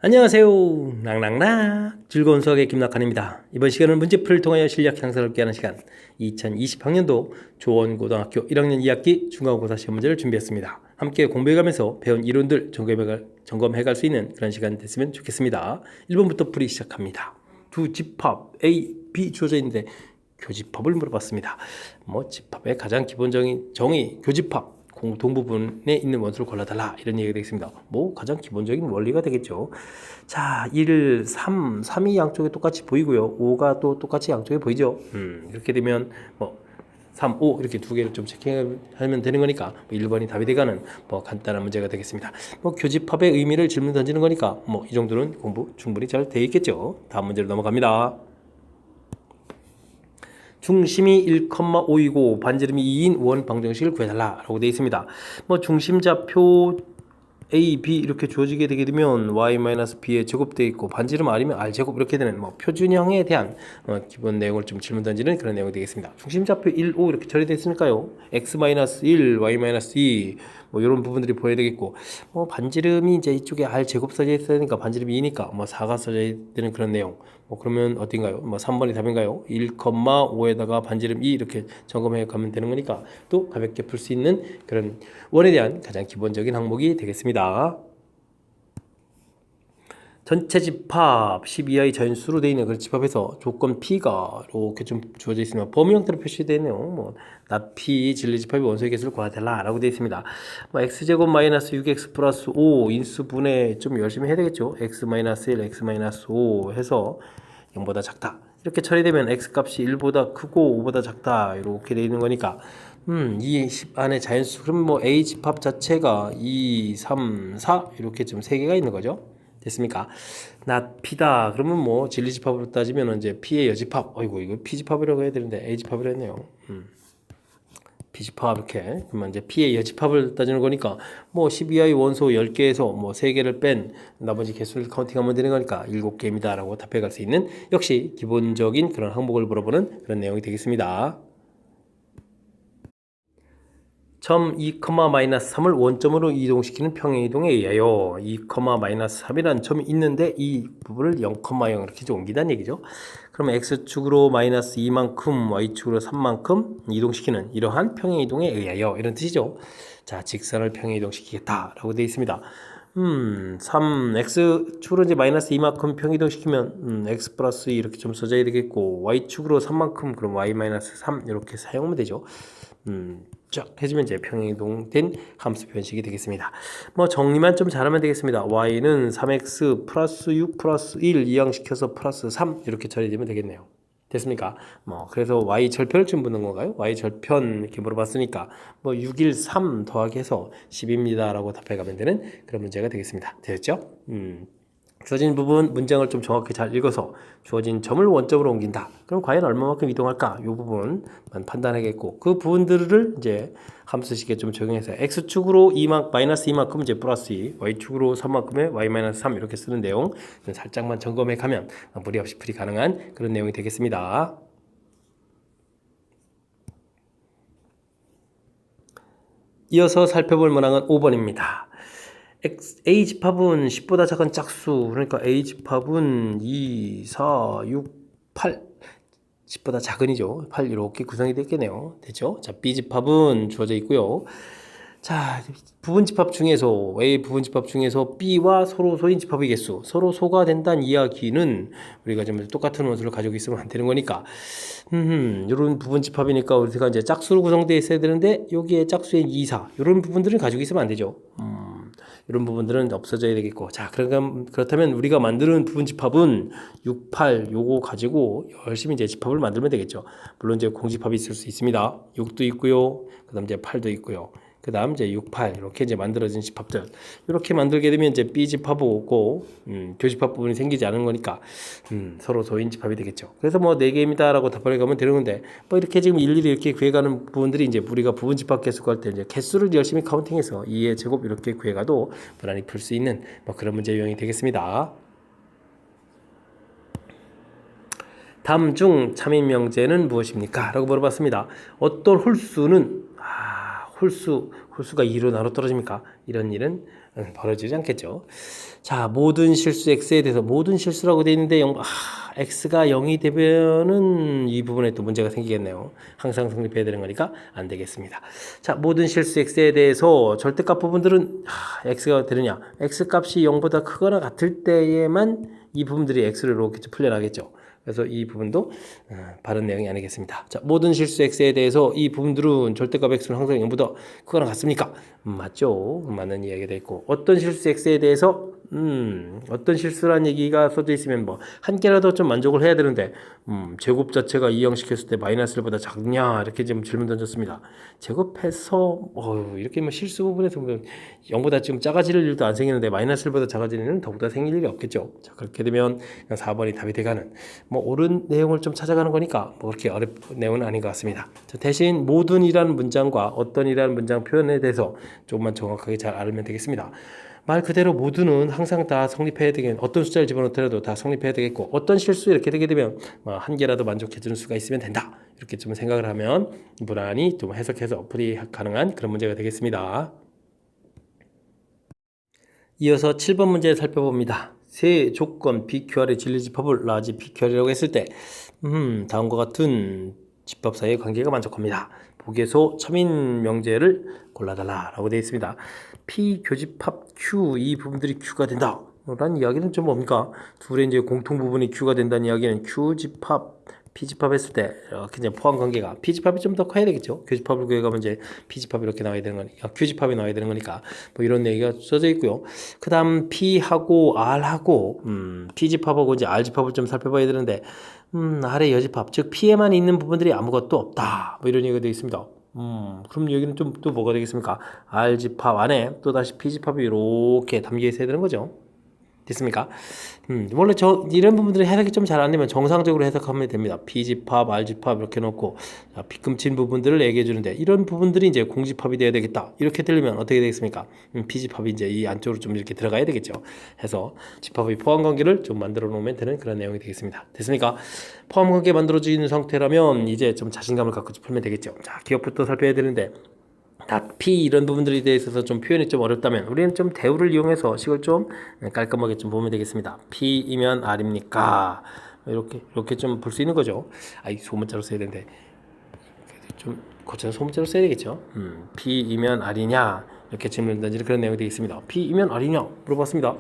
안녕하세요. 낭낭락 즐거운 수학의 김낙한입니다. 이번 시간은 문제풀이를 통하여 실력 향상을 얻게 하는 시간 2020학년도 조원고등학교 1학년 2학기 중간고사 시험 문제를 준비했습니다. 함께 공부해가면서 배운 이론들 점검해갈 수 있는 그런 시간 됐으면 좋겠습니다. 1번부터 풀이 시작합니다. 두 집합 A, B 주어져 있는데 교집합을 물어봤습니다. 집합의 가장 기본적인 정의 교집합 공통 부분에 있는 원소를 골라달라 이런 얘기가 되겠습니다. 가장 기본적인 원리가 되겠죠. 자, 1, 3, 3이 양쪽에 똑같이 보이고요. 5가 또 똑같이 양쪽에 보이죠. 이렇게 되면 3, 5 이렇게 두 개를 좀 체킹하면 되는 거니까 1번이 답이 되가는 간단한 문제가 되겠습니다. 교집합의 의미를 질문 던지는 거니까 이 정도는 공부 충분히 잘 되어 있겠죠. 다음 문제로 넘어갑니다. 중심이 1,5이고 반지름이 2인 원 방정식을 구해달라 라고 되어 있습니다. 중심좌표 A, B 이렇게 주어지게 되게 되면 y-b에 제곱되어 있고 반지름 r이면 r제곱 이렇게 되는 표준형에 대한 기본 내용을 좀 질문 던지는 그런 내용이 되겠습니다. 중심좌표 1, 5 이렇게 처리되어 있으니까요. x-1, y-2 이런 부분들이 보여야 되겠고 반지름이 이제 이쪽에 r제곱 써져 있으니까 반지름이 2니까 4가 써져 있는 그런 내용 그러면 어딘가요? 3번이 답인가요? 1,5에다가 반지름 2 이렇게 점검해 가면 되는 거니까 또 가볍게 풀 수 있는 그런 원에 대한 가장 기본적인 항목이 되겠습니다. 전체 집합 12i 자연수로 되어 있는 그런 집합에서 조건 P가 이렇게 좀 주어져 있으면 범위 형태로 표시되어 있네요. 나 P 진리집합의 원소의 개수를 구하달라 라고 되어 있습니다. x제곱 마이너스 6x 플러스 5 인수분해 좀 열심히 해야 되겠죠. x 마이너스 1, x 마이너스 5 해서 0보다 작다. 이렇게 처리되면 x값이 1보다 크고 5보다 작다 이렇게 되어 있는 거니까 이 안에 자연수 그럼 A 집합 자체가 2, 3, 4 이렇게 좀 3개가 있는 거죠. 됐습니까? 나 P다. 그러면 진리집합으로 따지면 이제 P의 여집합. 어이구 이거 P집합이라고 해야 되는데 A집합이라 했네요. P집합 이렇게 그러면 이제 P의 여집합을 따지는 거니까 12i 원소 10개에서 3개를 뺀 나머지 개수를 카운팅하면 되는 거니까 7개입니다 라고 답해갈 수 있는 역시 기본적인 그런 항목을 물어보는 그런 내용이 되겠습니다. 점 2,-3을 원점으로 이동시키는 평행이동에 의하여 2,-3이라는 점이 있는데 이 부분을 0,0 이렇게 옮긴다는 얘기죠. 그러면 x축으로 마이너스 2만큼 y축으로 3만큼 이동시키는 이러한 평행이동에 의하여 이런 뜻이죠. 자, 직선을 평행이동시키겠다 라고 되어 있습니다. x축으로 이제 마이너스 2만큼 평이동시키면 x 플러스 2 이렇게 좀 써져야 되겠고 y축으로 3만큼 그럼 y 마이너스 3 이렇게 사용하면 되죠. 쫙 해주면 이제 평행이동된 함수 표현식이 되겠습니다. 정리만 좀 잘하면 되겠습니다. y는 3x 플러스 6 플러스 1 이항시켜서 플러스 3 이렇게 처리되면 되겠네요. 됐습니까? 그래서 y 절편을 좀 묻는 건가요? y 절편 이렇게 물어봤으니까 6, 1, 3 더하기 해서 10입니다 라고 답해가면 되는 그런 문제가 되겠습니다. 되셨죠? 주어진 부분 문장을 좀 정확히 잘 읽어서 주어진 점을 원점으로 옮긴다. 그럼 과연 얼마만큼 이동할까? 이 부분만 판단하겠고 그 부분들을 이제 함수식에 좀 적용해서 x축으로 마이너스 2만큼 이제 플러스 2, y축으로 3만큼의 y 마이너스 3 이렇게 쓰는 내용 살짝만 점검해 가면 무리 없이 풀이 가능한 그런 내용이 되겠습니다. 이어서 살펴볼 문항은 5번입니다. A 집합은 10보다 작은 짝수 그러니까 A 집합은 2, 4, 6, 8 10보다 작은이죠. 8 이렇게 구성이 됐겠네요. 됐죠? 자, B 집합은 주어져 있고요. 자, 부분집합 중에서 A 부분집합 중에서 B와 서로 소인 집합의 개수 서로 소가 된다는 이야기는 우리가 좀 똑같은 원소를 가지고 있으면 안 되는 거니까 이런 부분집합이니까 우리가 이제 짝수로 구성되어 있어야 되는데 여기에 짝수의 2, 4 이런 부분들은 가지고 있으면 안 되죠. 이런 부분들은 없어져야 되겠고 자 그렇다면 우리가 만드는 부분집합은 6, 8 요거 가지고 열심히 이제 집합을 만들면 되겠죠. 물론 이제 공집합이 있을 수 있습니다. 6도 있고요. 그 다음 이제 8도 있고요. 그 다음 이제 6, 8 이렇게 이제 만들어진 집합들 이렇게 만들게 되면 이제 B 집합이 오고 교집합 부분이 생기지 않은 거니까 서로 소인 집합이 되겠죠. 그래서 4개입니다 라고 답변을 가면 되는 건데 이렇게 지금 일일이 이렇게 구해가는 부분들이 이제 우리가 부분 집합 개수 구할 때 이제 개수를 열심히 카운팅해서 2의 제곱 이렇게 구해가도 무난히 풀 수 있는 그런 문제 유형이 되겠습니다. 다음 중 참인 명제는 무엇입니까? 라고 물어봤습니다. 어떤 홀수는 홀수가 2로 나눠 떨어집니까? 이런 일은 벌어지지 않겠죠. 자, 모든 실수 x에 대해서 모든 실수라고 되어 있는데 x가 0이 되면은 이 부분에 또 문제가 생기겠네요. 항상 성립해야 되는 거니까 안 되겠습니다. 자, 모든 실수 x에 대해서 절대값 부분들은 x가 되느냐? x 값이 0보다 크거나 같을 때에만 이 부분들이 x로 이렇게 풀려나겠죠. 그래서 이 부분도 바른 내용이 아니겠습니다. 자, 모든 실수 x에 대해서 이 부분들은 절대값 x는 항상 0보다 크거나 같습니까? 맞죠. 맞는 이야기가 되어 있고, 어떤 실수 x에 대해서 어떤 실수란 얘기가 써져 있으면 뭐 한 개라도 좀 만족을 해야 되는데 제곱 자체가 이항시켰을 때 마이너스 1보다 작냐 이렇게 지금 질문 던졌습니다. 제곱해서 이렇게 뭐 실수 부분에서 보면 0보다 지금 작아질 일도 안 생기는데 마이너스 1보다 작아지는 일은 더욱더 생길 일이 없겠죠. 자, 그렇게 되면 4번이 답이 돼가는 뭐 옳은 내용을 좀 찾아가는 거니까 뭐 그렇게 어려운 내용은 아닌 것 같습니다. 자, 대신 모든이라는 문장과 어떤이라는 문장 표현에 대해서 조금만 정확하게 잘 알면 되겠습니다. 말 그대로 모두는 항상 다 성립해야 되겠, 어떤 숫자를 집어넣더라도 다 성립해야 되겠고, 어떤 실수 이렇게 되게 되면 한 개라도 만족해주는 수가 있으면 된다. 이렇게 좀 생각을 하면 무난히 좀 해석해서 풀이 가능한 그런 문제가 되겠습니다. 이어서 7번 문제 살펴봅니다. 세 조건 BQR의 진리집합을 라지 BQR이라고 했을 때 다음과 같은 집합 사이의 관계가 만족합니다. 보기에서 첨인 명제를 골라달라라고 되어 있습니다. P 교집합 Q 이 부분들이 Q가 된다 라는 이야기는 좀 뭡니까? 둘의 이제 공통 부분이 Q가 된다는 이야기는 Q 집합 P 집합 했을 때 이렇게 이제 포함 관계가 P 집합이 좀 더 커야 되겠죠. 교집합을 구해가면 이제 P 집합이 이렇게 나와야 되는 거니까 Q 집합이 나와야 되는 거니까 뭐 이런 얘기가 써져 있고요. 그다음 P하고 R하고 P 집합하고 이제 R 집합을 좀 살펴봐야 되는데 R의 여집합 즉 P에만 있는 부분들이 아무것도 없다 뭐 이런 얘기가 되어 있습니다. 그럼 여기는 좀 또 뭐가 되겠습니까? R 집합 안에 또 다시 P 집합이 이렇게 담겨 있어야 되는 거죠. 됐습니까? 원래 이런 부분들이 해석이 좀 잘 안 되면 정상적으로 해석하면 됩니다. B집합, R집합 이렇게 놓고 빗금친 부분들을 얘기해 주는데 이런 부분들이 이제 공집합이 돼야 되겠다. 이렇게 들리면 어떻게 되겠습니까? B집합이 이제 이 안쪽으로 좀 이렇게 들어가야 되겠죠. 해서 집합의 포함 관계를 좀 만들어 놓으면 되는 그런 내용이 되겠습니다. 됐습니까? 포함 관계 만들어지는 상태라면 이제 좀 자신감을 갖고 풀면 되겠죠. 자, 기억부터 살펴야 되는데 다 P 이런 부분들에 대해서 좀 표현이 좀 어렵다면 우리는 좀 대우를 이용해서 식을 좀 깔끔하게 좀 보면 되겠습니다. P이면 R입니까? 이렇게 좀 볼 수 있는 거죠. 이 소문자로 써야 되는데 좀 고쳐서 소문자로 써야 되겠죠. P이면 R이냐 이렇게 질문 던지는 그런 내용이 되겠습니다. P이면 R이냐 물어봤습니다.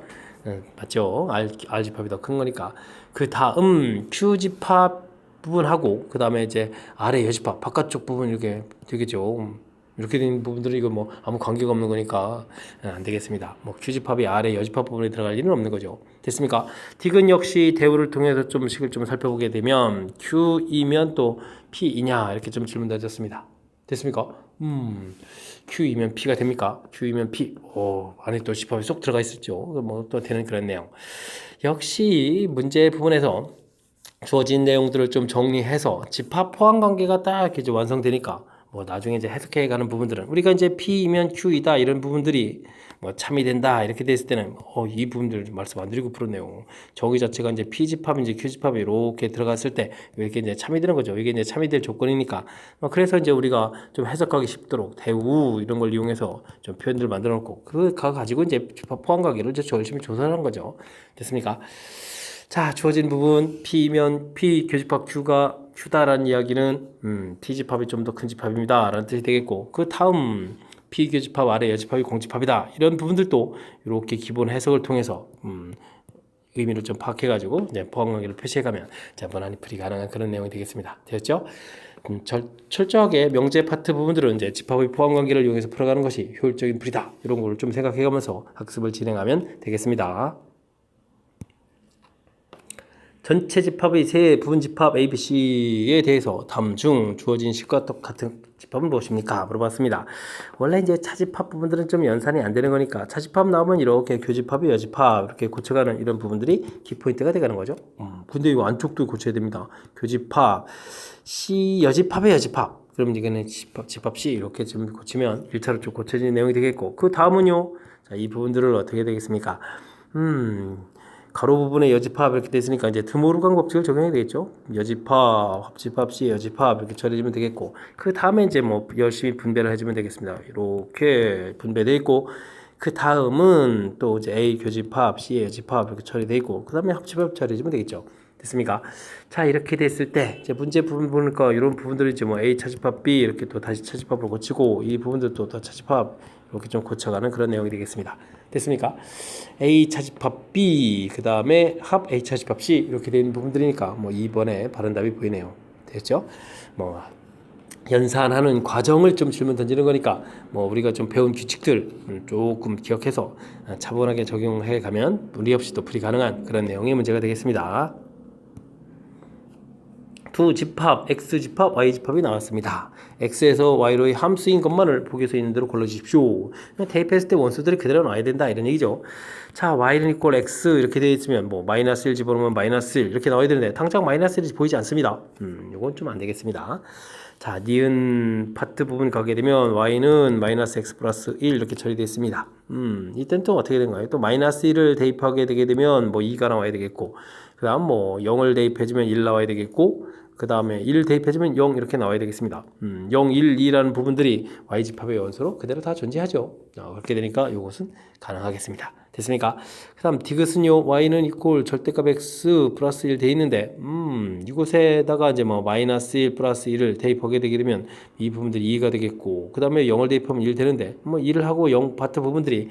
맞죠? R 집합이 더 큰 거니까. 그 다음 Q 집합 부분하고 그 다음에 이제 R의 여집합 바깥쪽 부분 이렇게 되겠죠. 이렇게 된 부분들은 이거 뭐 아무 관계가 없는 거니까 안 되겠습니다. 뭐 Q집합이 R의 여집합 부분에 들어갈 일은 없는 거죠. 됐습니까? 디귿 역시 대우를 통해서 좀 식을 좀 살펴보게 되면 Q이면 또 P이냐 이렇게 좀 질문 던졌습니다. 됐습니까? Q이면 P가 됩니까? Q이면 P. 안에 또 집합이 쏙 들어가 있었죠. 뭐 또 되는 그런 내용. 역시 문제 부분에서 주어진 내용들을 좀 정리해서 집합 포함 관계가 딱 이렇게 완성되니까 뭐 나중에 이제 해석해가는 부분들은 우리가 이제 P이면 Q이다 이런 부분들이 뭐 참이 된다 이렇게 됐을 때는 이 부분들 말씀 안 드리고 풀었네요. 저기 자체가 이제 P 집합인지 Q 집합이 이렇게 들어갔을 때 이렇게 이제 참이 되는 거죠. 이게 이제 참이 될 조건이니까 그래서 이제 우리가 좀 해석하기 쉽도록 대우 이런 걸 이용해서 좀 표현들을 만들어 놓고 그거 가지고 이제 집합 포함 관계를 이제 열심히 조사하는 거죠. 됐습니까? 자, 주어진 부분 P면 P 교집합 Q다라는 이야기는 P 집합이 좀 더 큰 집합입니다 라는 뜻이 되겠고 그 다음 P 교집합 아래 여집합이 공집합이다 이런 부분들도 이렇게 기본 해석을 통해서 의미를 좀 파악해 가지고 이제 포함 관계를 표시해 가면 무난히 풀이 가능한 그런 내용이 되겠습니다. 되었죠? 철저하게 명제 파트 부분들은 이제 집합의 포함 관계를 이용해서 풀어가는 것이 효율적인 풀이다 이런 걸 좀 생각해 가면서 학습을 진행하면 되겠습니다. 전체 집합의 세 부분 집합 A, B, C에 대해서 다음 중 주어진 식과 똑같은 집합은 무엇입니까? 물어봤습니다. 원래 이제 차집합 부분들은 좀 연산이 안 되는 거니까 차집합 나오면 이렇게 교집합이 여집합 이렇게 고쳐가는 이런 부분들이 키포인트가 되가는 거죠. 근데 이 안쪽도 고쳐야 됩니다. 교집합 C 여집합의 여집합. 그럼 이거는 집합 C 이렇게 좀 고치면 1차로 쭉 고쳐지는 내용이 되겠고 그 다음은요. 자, 이 부분들을 어떻게 되겠습니까? 가로 부분에 여집합 이렇게 됐으니까 이제 드모르간 법칙을 적용해야 되겠죠. 여집합, 합집합 C 여집합 이렇게 처리해주면 되겠고, 그 다음에 이제 뭐 열심히 분배를 해주면 되겠습니다. 이렇게 분배되어 있고, 그 다음은 또 이제 A 교집합, C 여집합 이렇게 처리되어 있고, 그 다음에 합집합 처리해주면 되겠죠. 됐습니까? 자, 이렇게 됐을 때 이제 문제 부분 보니까 이런 부분들이 이제 뭐 A 차집합 B 이렇게 또 다시 차집합으로 고치고, 이 부분들도 또 차집합 이렇게 좀 고쳐가는 그런 내용이 되겠습니다. 됐습니까? A 차집합 B 그 다음에 합 A 차집합 C 이렇게 되는 부분들이니까 뭐 2번에 바른 답이 보이네요. 됐죠? 뭐 연산하는 과정을 좀 질문 던지는 거니까 뭐 우리가 좀 배운 규칙들 조금 기억해서 차분하게 적용해 가면 무리 없이 또 풀이 가능한 그런 내용의 문제가 되겠습니다. 두 집합, X집합, Y집합이 나왔습니다. X에서 Y로의 함수인 것만을 보기에서 있는 대로 골라주십시오. 대입했을 때 원수들이 그대로 나와야 된다 이런 얘기죠. 자, Y는 이꼴 X 이렇게 되어 있으면 뭐 마이너스 1 집어넣으면 마이너스 1 이렇게 나와야 되는데 당장 마이너스 1이 보이지 않습니다. 이건 좀 안 되겠습니다. 자, 니은 파트 부분 가게 되면 Y는 마이너스 X 플러스 1 이렇게 처리되어 있습니다. 이때는 또 어떻게 된가요? 또 마이너스 1을 대입하게 되게 되면 뭐 2가 나와야 되겠고, 그 다음 뭐 0을 대입해주면 1 나와야 되겠고, 그 다음에 1 대입해주면 0 이렇게 나와야 되겠습니다. 0, 1, 2라는 부분들이 Y집합의 원소로 그대로 다 존재하죠. 그렇게 되니까 이것은 가능하겠습니다. 됐습니까? 그 다음 디귿은요, Y는 이꼴 절대값 X 플러스 1 돼 있는데, 이곳에다가 이제 뭐 마이너스 1 플러스 1을 대입하게 되게 되면 이 부분들이 2가 되겠고, 그 다음에 0을 대입하면 1 되는데, 뭐 1을 하고 0 파트 부분들이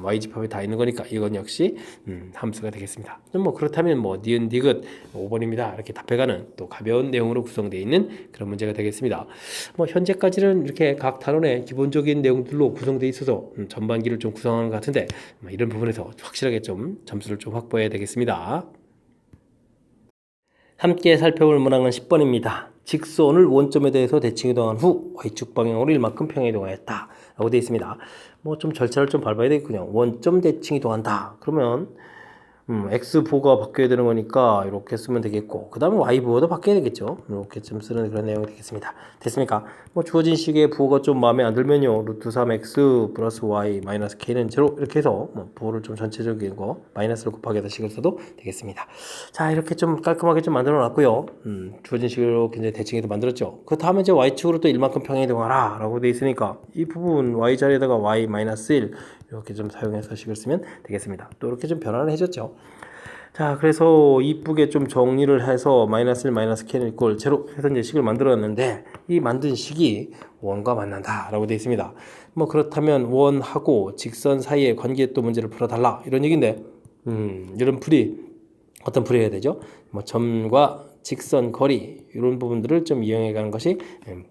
Y집합에 다 있는 거니까 이건 역시 함수가 되겠습니다. 뭐 그렇다면 뭐 니은 디귿 5번입니다. 이렇게 답해가는 또 가벼운 내용으로 구성되어 있는 그런 문제가 되겠습니다. 뭐 현재까지는 이렇게 각 단원의 기본적인 내용들로 구성되어 있어서 전반기를 좀 구성하는 것 같은데, 이런 부분에서 확실하게 좀 점수를 좀 확보해야 되겠습니다. 함께 살펴볼 문항은 10번입니다. 직선을 원점에 대해서 대칭 이동한 후 Y축 방향으로 이만큼 평행 이동하였다 라고 되어 있습니다. 뭐 좀 절차를 좀 밟아야 되겠군요. 원점 대칭 이동한다 그러면 X 부호가 바뀌어야 되는 거니까 이렇게 쓰면 되겠고, 그 다음에 Y 부호도 바뀌어야 되겠죠. 이렇게 좀 쓰는 그런 내용이 되겠습니다. 됐습니까? 뭐 주어진 식의 부호가 좀 마음에 안 들면요, 루트 3X 플러스 Y 마이너스 K는 제로 이렇게 해서 뭐 부호를 좀 전체적인 거 마이너스를 곱하기 해서 식을 써도 되겠습니다. 자, 이렇게 좀 깔끔하게 좀 만들어 놨고요. 주어진 식으로 굉장히 대칭해서 만들었죠. 그 다음에 이제 Y축으로 또 1만큼 평행 이동하라 라고 되어 있으니까 이 부분 Y 자리에다가 Y 마이너스 1 이렇게 좀 사용해서 식을 쓰면 되겠습니다. 또 이렇게 좀 변화를 해줬죠. 자, 그래서 이쁘게 좀 정리를 해서 마이너스 1 마이너스 K는 이꼴 제로 해서 이제 식을 만들었는데, 이 만든 식이 원과 만난다 라고 되어 있습니다. 뭐 그렇다면 원하고 직선 사이의 관계에 또 문제를 풀어달라 이런 얘기인데, 이런 풀이 어떤 풀이 해야 되죠? 뭐 점과 직선, 거리 이런 부분들을 좀 이용해 가는 것이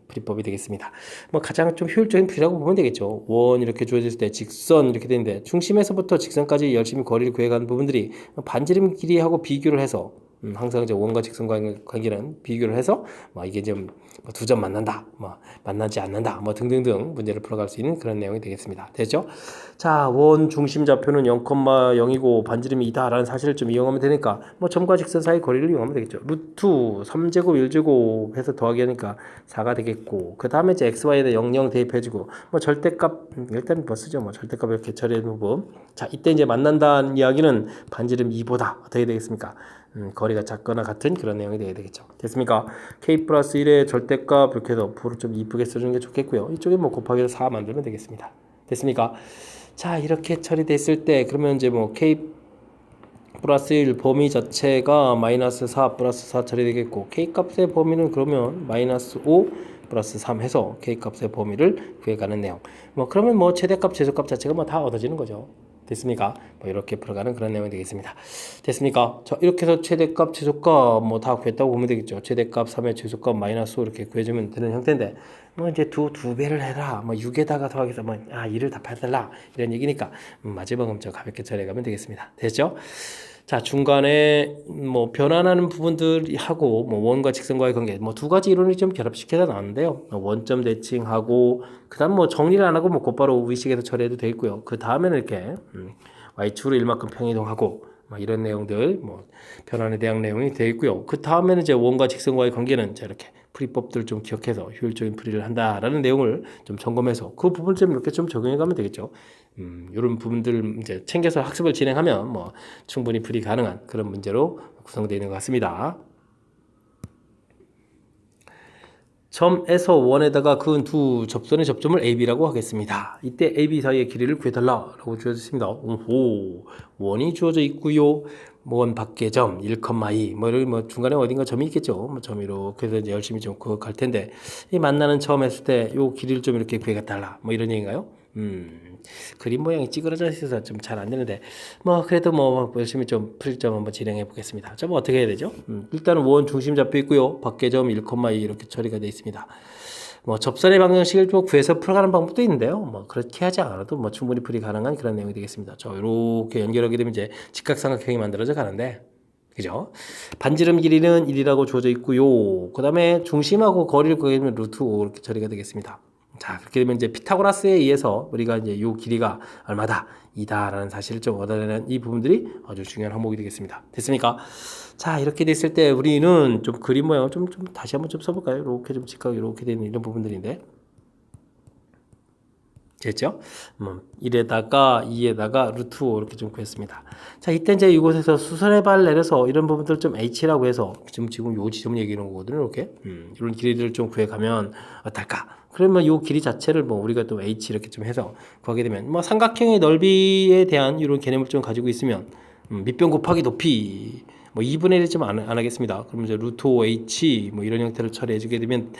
풀이법이 되겠습니다. 뭐 가장 좀 효율적인 풀이라고 보면 되겠죠. 원 이렇게 주어졌을 때 직선 이렇게 되는데, 중심에서부터 직선까지 열심히 거리를 구해가는 부분들이 반지름 길이하고 비교를 해서 항상 이제 원과 직선 관계는 비교를 해서 뭐 이게 좀 두 점 만난다, 뭐 만나지 않는다, 뭐 등등등 문제를 풀어갈 수 있는 그런 내용이 되겠습니다. 됐죠? 자, 원 중심 좌표는 0,0이고 반지름이 2다라는 사실을 좀 이용하면 되니까 뭐 점과 직선 사이 거리를 이용하면 되겠죠. 루트 3제곱 1제곱 해서 더하기 하니까 4가 되겠고, 그 다음에 이제 xy에 대해 00 대입해주고 뭐 절대값 일단 뭐 쓰죠. 뭐 절대값 이렇게 처리해 놓고, 자, 이때 이제 만난다는 이야기는 반지름 2보다 어떻게 되겠습니까? 거리가 작거나 같은 그런 내용이 되어야 되겠죠. 됐습니까? k 플러스 1의 절대값 이렇게 해서 부를 좀 이쁘게 써주는 게 좋겠고요. 이쪽에 뭐 곱하기 해서 4 만들면 되겠습니다. 됐습니까? 자, 이렇게 처리됐을 때 그러면 이제 뭐 k 플러스 1 범위 자체가 마이너스 4 플러스 4 처리되겠고, k 값의 범위는 그러면 마이너스 5 플러스 3 해서 k 값의 범위를 구해가는 내용. 뭐 그러면 뭐 최대값 최소값 자체가 뭐 다 얻어지는 거죠. 됐습니까? 뭐 이렇게 풀어가는 그런 내용이 되겠습니다. 됐습니까? 자, 이렇게 해서 최대값 최소값 뭐 다 구했다고 보면 되겠죠. 최대값 3의 최소값 마이너스 5 이렇게 구해주면 되는 형태인데, 뭐 이제 두 배를 해라, 뭐 6에다가 더하기해서 뭐 2를 답해달라 이런 얘기니까 마지막은 좀 가볍게 처리해가면 되겠습니다. 됐죠? 자, 중간에 뭐 변환하는 부분들하고 뭐 원과 직선과의 관계, 뭐 두 가지 이론을 좀 결합시켜서 나왔는데요. 원점 대칭하고, 그다음 뭐 정리를 안 하고 뭐 곧바로 위식에서 처리해도 되겠고요. 그 다음에는 이렇게 y축으로 1만큼 평이동하고 뭐 이런 내용들, 뭐 변환에 대한 내용이 되어 있고요. 그 다음에는 이제 원과 직선과의 관계는 자, 이렇게 풀이법들 좀 기억해서 효율적인 풀이를 한다라는 내용을 좀 점검해서 그 부분을 좀 이렇게 좀 적용해 가면 되겠죠. 이런 부분들 이제 챙겨서 학습을 진행하면 뭐 충분히 풀이 가능한 그런 문제로 구성되어 있는 것 같습니다. 점에서 원에다가 그은 두 접선의 접점을 AB라고 하겠습니다. 이때 AB 사이의 길이를 구해달라라고 주어졌습니다. 오호, 원이 주어져 있고요. 원 밖에 점 1,2 뭐 중간에 어딘가 점이 있겠죠. 뭐 점 이렇게 해서 이제 열심히 좀 갈 텐데 이 만나는 처음 했을 때 요 길이를 좀 이렇게 구해달라 뭐 이런 얘기인가요? 그림 모양이 찌그러져 있어서 좀 잘 안 되는데 뭐 그래도 뭐 열심히 좀 풀이점 한번 진행해 보겠습니다. 점 어떻게 해야 되죠? 일단은 원 중심 잡혀 있고요. 밖에 점 1,2 이렇게 처리가 되어 있습니다. 뭐 접선의 방정식을 좀 구해서 풀어가는 방법도 있는데요. 뭐 그렇게 하지 않아도 뭐 충분히 풀이 가능한 그런 내용이 되겠습니다. 저 이렇게 연결하게 되면 이제 직각삼각형이 만들어져 가는데 그죠? 반지름 길이는 1이라고 주어져 있고요. 그 다음에 중심하고 거리를 구하면 루트 5 이렇게 처리가 되겠습니다. 자, 그렇게 되면 이제 피타고라스에 의해서 우리가 이제 이 길이가 얼마다? 이다라는 사실을 좀 얻어내는 이 부분들이 아주 중요한 항목이 되겠습니다. 됐습니까? 자, 이렇게 됐을 때 우리는 좀 그림 모양을 좀 다시 한번 좀 써볼까요? 이렇게 좀 직각 이렇게 되는 이런 부분들인데. 됐죠? 1에다가 2에다가 루트 5 이렇게 좀 구했습니다. 자, 이때 이제 이곳에서 수선의 발 내려서 이런 부분들 좀 H라고 해서 지금 요 지점 얘기하는 거거든요. 이렇게 이런 길이를 좀 구해가면 어떨까? 그러면 요 길이 자체를 뭐 우리가 또 H 이렇게 좀 해서 구하게 되면 뭐 삼각형의 넓이에 대한 이런 개념을 좀 가지고 있으면 밑변 곱하기 높이 뭐 2분의 1 좀 안 하겠습니다. 그러면 이제 루트 5 H 뭐 이런 형태를 처리해 주게 되면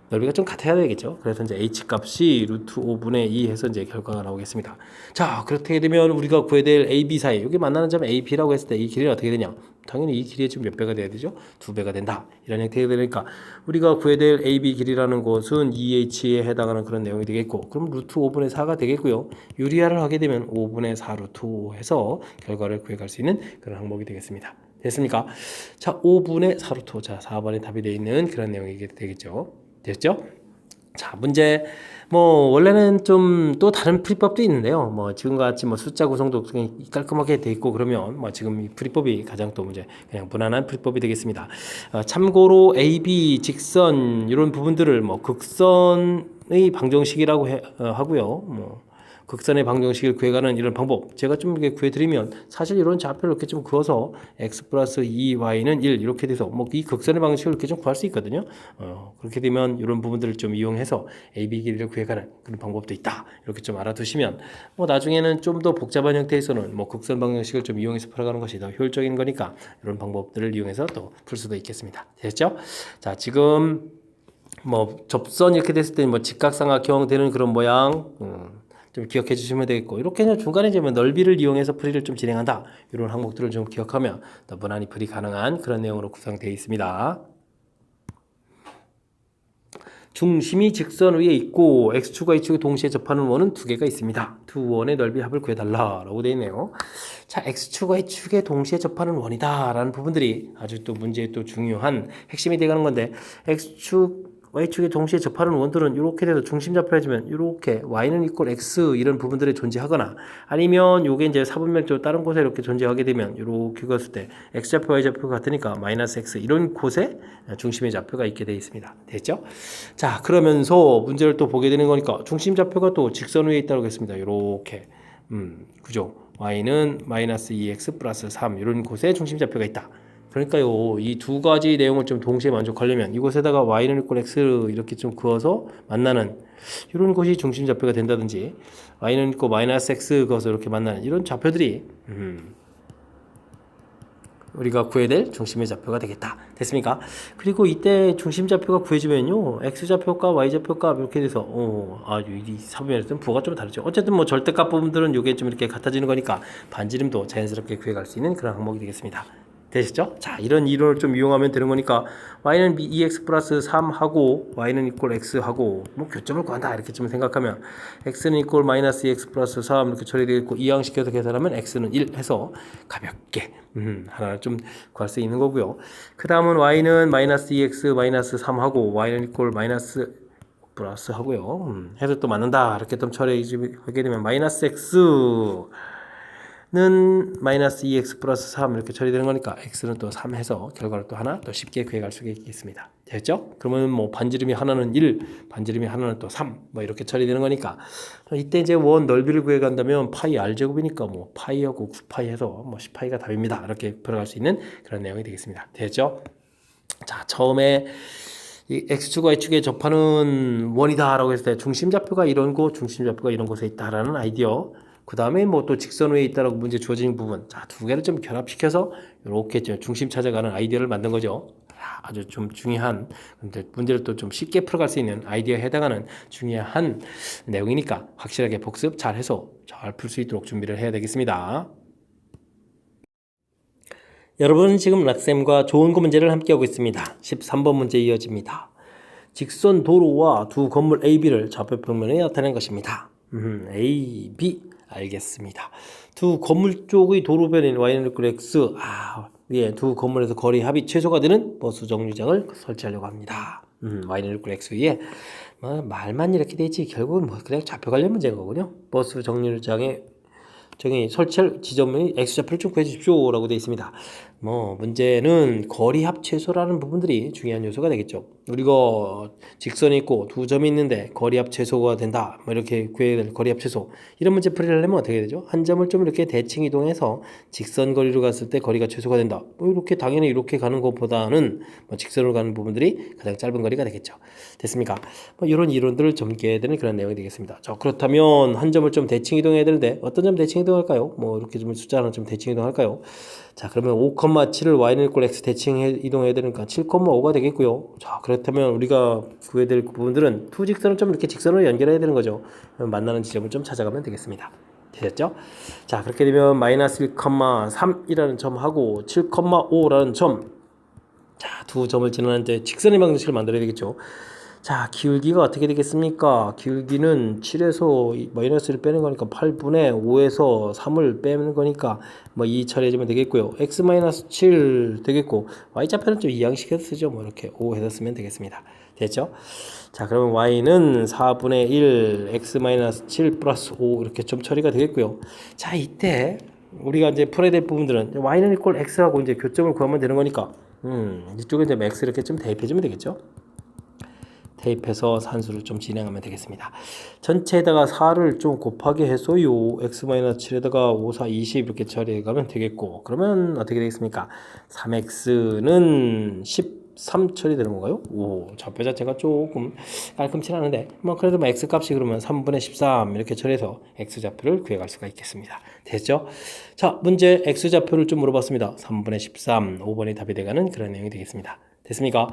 넓이가 좀 같아야 되겠죠. 그래서 이제 h 값이 루트 5분의 2 해서 이제 결과가 나오겠습니다. 자, 그렇게 되면 우리가 구해야 될 AB 사이, 여기 만나는 점 AB라고 했을 때 이 길이는 어떻게 되냐? 당연히 이 길이의 지금 몇 배가 돼야 되죠? 2배가 된다. 이런 형태가 되니까 우리가 구해야 될 AB 길이라는 것은 2H에 해당하는 그런 내용이 되겠고, 그럼 루트 5분의 4가 되겠고요. 유리화를 하게 되면 5분의 4 루트 5 해서 결과를 구해갈 수 있는 그런 항목이 되겠습니다. 됐습니까? 자, 5분의 4 루트 5. 자, 4번에 답이 되어 있는 그런 내용이 되겠죠. 됐죠? 자, 문제 뭐 원래는 좀 또 다른 풀이법도 있는데요. 뭐 지금과 같이 뭐 숫자 구성도 깔끔하게 돼 있고 그러면 뭐 지금 이 풀이법이 가장 또 이제 그냥 무난한 풀이법이 되겠습니다. 참고로 A, B, 직선 이런 부분들을 뭐 극선의 방정식이라고 하고요. 뭐 극선의 방정식을 구해가는 이런 방법 제가 좀 이렇게 구해드리면 사실 이런 좌표를 이렇게 좀 그어서 x 플러스 2y는 1 이렇게 돼서 뭐 이 극선의 방식을 이렇게 좀 구할 수 있거든요. 그렇게 되면 이런 부분들을 좀 이용해서 a, b 길이를 구해가는 그런 방법도 있다. 이렇게 좀 알아두시면 뭐 나중에는 좀 더 복잡한 형태에서는 뭐 극선 방정식을 좀 이용해서 풀어가는 것이 더 효율적인 거니까 이런 방법들을 이용해서 또 풀 수도 있겠습니다. 됐죠? 자, 지금 뭐 접선 이렇게 됐을 때 뭐 직각삼각형 되는 그런 모양 좀 기억해 주시면 되겠고 이렇게 그냥 중간에 이제 넓이를 이용해서 풀이를 좀 진행한다 이런 항목들을 좀 기억하면 더 무난히 풀이 가능한 그런 내용으로 구성되어 있습니다. 중심이 직선 위에 있고 x축과 y축이 동시에 접하는 원은 두 개가 있습니다. 두 원의 넓이 합을 구해달라라고 되어 있네요. 자, x축과 y축에 동시에 접하는 원이다라는 부분들이 아주 또 문제의 또 중요한 핵심이 되가는 건데 x축 y축에 동시에 접하는 원들은 이렇게 돼서 중심 잡혀야지면 이렇게 y는 이퀄 x 이런 부분들이 존재하거나 아니면 요게 이제 사분면적 다른 곳에 이렇게 존재하게 되면 이렇게 갔을 때 x좌표 y좌표가 같으니까 마이너스 x 이런 곳에 중심의 좌표가 있게 되어 있습니다. 됐죠? 자, 그러면서 문제를 또 보게 되는 거니까 중심 좌표가 또 직선 위에 있다고 했습니다. 이렇게 그죠? y는 마이너스 2x 플러스 3 이런 곳에 중심 좌표가 있다. 그러니까요, 이 두 가지 내용을 좀 동시에 만족하려면 이곳에다가 y는 이퀄 x 이렇게 좀 그어서 만나는 이런 것이 중심 좌표가 된다든지 y는 이퀄 마이너스 x 그어서 이렇게 만나는 이런 좌표들이 우리가 구해야 될 중심의 좌표가 되겠다. 됐습니까? 그리고 이때 중심 좌표가 구해지면요, x좌표값, y좌표값 이렇게 돼서 이 사분면에서는 부호가 좀 다르죠. 어쨌든 뭐 절대값 부분들은 이게 좀 이렇게 같아지는 거니까 반지름도 자연스럽게 구해갈 수 있는 그런 항목이 되겠습니다. 되시죠? 자, 이런 이론을 좀 이용하면 되는 거니까 y는 2x 플러스 3하고 y는 이퀄 x하고 뭐 교점을 구한다 이렇게 좀 생각하면 x는 이퀄 마이너스 2x 플러스 3 이렇게 처리되겠고 이항시켜서 계산하면 x는 1 해서 가볍게 하나 좀 구할 수 있는 거고요. 그 다음은 y는 마이너스 2x 마이너스 3하고 y는 이퀄 마이너스 플러스 하고요. 해서 또 맞는다 이렇게 좀 처리하게 되면 마이너스 x 는 마이너스 2x 플러스 3 이렇게 처리되는 거니까 x는 또 3 해서 결과를 또 하나 또 쉽게 구해갈 수가 있겠습니다. 됐죠? 그러면 뭐 반지름이 하나는 1, 반지름이 하나는 또 3, 뭐 이렇게 처리되는 거니까 이때 이제 원 넓이를 구해간다면 파이 r제곱이니까 뭐 파이하고 9파이 해서 뭐 10파이가 답입니다. 이렇게 풀어갈 수 있는 그런 내용이 되겠습니다. 됐죠? 자, 처음에 이 x축, y축에 접하는 원이다라고 했을 때 중심좌표가 이런 곳, 중심좌표가 이런 곳에 있다라는 아이디어. 그 다음에 뭐 또 직선 위에 있다라고 문제 주어진 부분. 자, 두 개를 좀 결합시켜서 이렇게 중심 찾아가는 아이디어를 만든 거죠. 아주 좀 중요한, 근데 문제를 또 좀 쉽게 풀어갈 수 있는 아이디어에 해당하는 중요한 내용이니까 확실하게 복습 잘 해서 잘 풀 수 있도록 준비를 해야 되겠습니다. 여러분은 지금 락쌤과 좋은 거 문제를 함께하고 있습니다. 13번 문제 이어집니다. 직선 도로와 두 건물 A, B를 좌표 평면에 나타낸 것입니다. A, B 알겠습니다. 두 건물 쪽의 도로변인 Y는 X 예, 두 건물에서 거리 합이 최소가 되는 버스 정류장을 설치하려고 합니다. Y는 X 위에 뭐 말만 이렇게 되지 결국은 뭐 그냥 좌표 관련 문제인 거군요. 버스 정류장에 저기 설치할 지점의 X좌표를 좀 구해주십시오 라고 되어 있습니다. 뭐 문제는 거리 합최소라는 부분들이 중요한 요소가 되겠죠. 우리가 직선이 있고 두 점이 있는데 거리 합최소가 된다 뭐 이렇게 구해야 될 거리 합최소 이런 문제 풀이를 하려면 어떻게 되죠? 한 점을 좀 이렇게 대칭 이동해서 직선 거리로 갔을 때 거리가 최소가 된다 뭐 이렇게 당연히 이렇게 가는 것보다는 뭐 직선으로 가는 부분들이 가장 짧은 거리가 되겠죠. 됐습니까? 뭐 이런 이론들을 전개해야 되는 그런 내용이 되겠습니다. 자, 그렇다면 한 점을 좀 대칭 이동해야 되는데 어떤 점 대칭 이동할까요? 뭐 이렇게 좀 숫자 하나 좀 대칭 이동할까요? 자, 그러면 5,7을 y는 x 대칭 이동해야 되니까 7,5가 되겠고요. 자, 그렇다면 우리가 구해야 될 부분들은 두 직선을 좀 이렇게 직선으로 연결해야 되는 거죠. 만나는 지점을 좀 찾아가면 되겠습니다. 되셨죠? 자, 그렇게 되면 마이너스 1,3이라는 점하고 7,5라는 점, 자, 두 점을 지나는 이제 직선의 방정식을 만들어야 되겠죠. 자, 기울기가 어떻게 되겠습니까? 기울기는 7에서 마이너스 1 빼는 거니까 8분의 5에서 3을 빼는 거니까 뭐 2 처리해주면 되겠고요. x-7 되겠고 y좌표는 좀 이항식해서 쓰죠. 뭐 이렇게 5 해서 쓰면 되겠습니다. 됐죠? 자, 그러면 y는 4분의 1 x-7 플러스 5 이렇게 좀 처리가 되겠고요. 자, 이때 우리가 이제 풀어야 될 부분들은 y는 x하고 이제 교점을 구하면 되는 거니까 이쪽에 이제 x 이렇게 좀 대입해주면 되겠죠? 대입해서 산수를 좀 진행하면 되겠습니다. 전체에다가 4를 좀 곱하게 해서요. x-7에다가 5, 4, 20 이렇게 처리해 가면 되겠고 그러면 어떻게 되겠습니까? 3x는 13 처리되는 건가요? 오, 좌표 자체가 조금 깔끔치 않은데 뭐 그래도 뭐 x값이 그러면 3분의 13 이렇게 처리해서 x좌표를 구해갈 수가 있겠습니다. 됐죠? 자, 문제 x좌표를 좀 물어봤습니다. 3분의 13, 5번이 답이 돼가는 그런 내용이 되겠습니다. 됐습니까?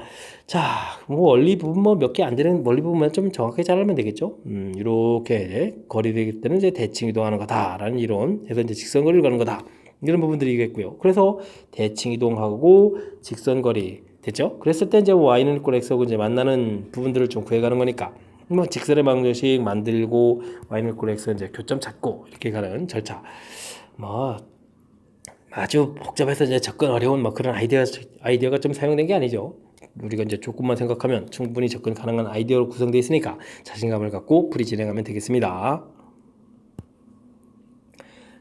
자, 뭐 원리 부분 뭐 몇 개 안 되는 원리 부분만 좀 정확하게 잘 알면 되겠죠. 이렇게 거리 되기 때는 이제 대칭 이동하는 거다라는 이론. 해서 이제 직선 거리를 가는 거다. 이런 부분들이겠고요. 그래서 대칭 이동하고 직선 거리 됐죠? 그랬을 때 이제 y는 x하고 이제 만나는 부분들을 좀 구해가는 거니까 뭐 직선의 방정식 만들고 y는 x 이제 교점 찾고 이렇게 가는 절차. 뭐 아주 복잡해서 이제 접근 어려운 뭐 그런 아이디어가 좀 사용된 게 아니죠. 우리가 이제 조금만 생각하면 충분히 접근 가능한 아이디어로 구성되어 있으니까 자신감을 갖고 풀이 진행하면 되겠습니다.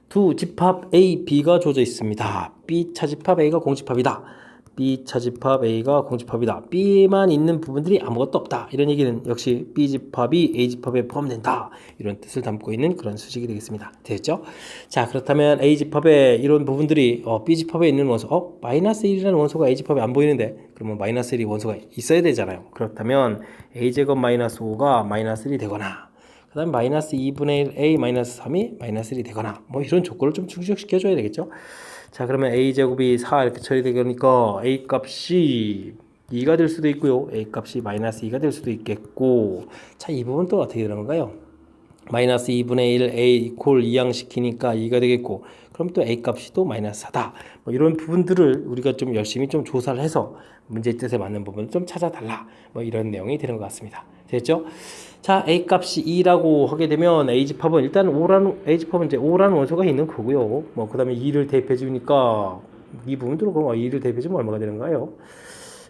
두 집합 A, B가 주어져 있습니다. B 차집합 A가 공집합이다. B 차집합 A가 공집합이다. B만 있는 부분들이 아무것도 없다. 이런 얘기는 역시 B 집합이 A 집합에 포함된다. 이런 뜻을 담고 있는 그런 수식이 되겠습니다. 됐죠? 자, 그렇다면 A 집합에 이런 부분들이 B 집합에 있는 원소, 마이너스 1이라는 원소가 A 집합에 안 보이는데 그러면 마이너스 1이 원소가 있어야 되잖아요. 그렇다면 A제곱 마이너스 5가 마이너스 1이 되거나 그 다음에 마이너스 2분의 1 A 마이너스 3이 마이너스 1이 되거나 뭐 이런 조건을 좀 충족시켜줘야 되겠죠. 자, 그러면 A제곱이 4 이렇게 처리되니까 A 값이 2가 될 수도 있고요. A 값이 마이너스 2가 될 수도 있겠고 자, 이 부분 또 어떻게 되는 건가요? 마이너스 2분의 1 A 이퀄 이항시키니까 2가 되겠고 그럼 또 A 값이 또 마이너스 4다. 뭐 이런 부분들을 우리가 좀 열심히 좀 조사를 해서 문제 뜻에 맞는 부분을 좀 찾아달라. 뭐 이런 내용이 되는 것 같습니다. 됐죠? 자, A 값이 2라고 하게 되면 A 집합은 일단 5라는 A 집합은 이제 5라는 원소가 있는 거고요. 뭐 그다음에 2를 대입해 주니까 이 부분들로 그럼 2를 대입해 주면 얼마가 되는가요?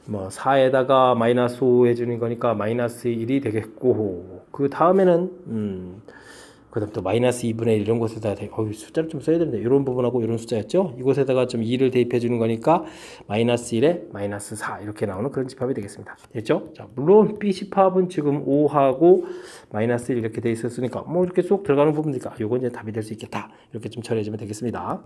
뭐 4에다가 마이너스 5 해주는 거니까 마이너스 1이 되겠고 그 다음에는 그 다음 또 마이너스 2분의 1 이런 곳에다가 숫자를 좀 써야 되는데 이런 부분하고 이런 숫자였죠. 이곳에다가 좀 2를 대입해 주는 거니까 마이너스 1에 마이너스 4 이렇게 나오는 그런 집합이 되겠습니다. 됐죠? 자, 물론 B 집합은 지금 5하고 마이너스 1 이렇게 돼 있었으니까 뭐 이렇게 쏙 들어가는 부분이니까 요건 이제 답이 될 수 있겠다. 이렇게 좀 처리해주면 되겠습니다.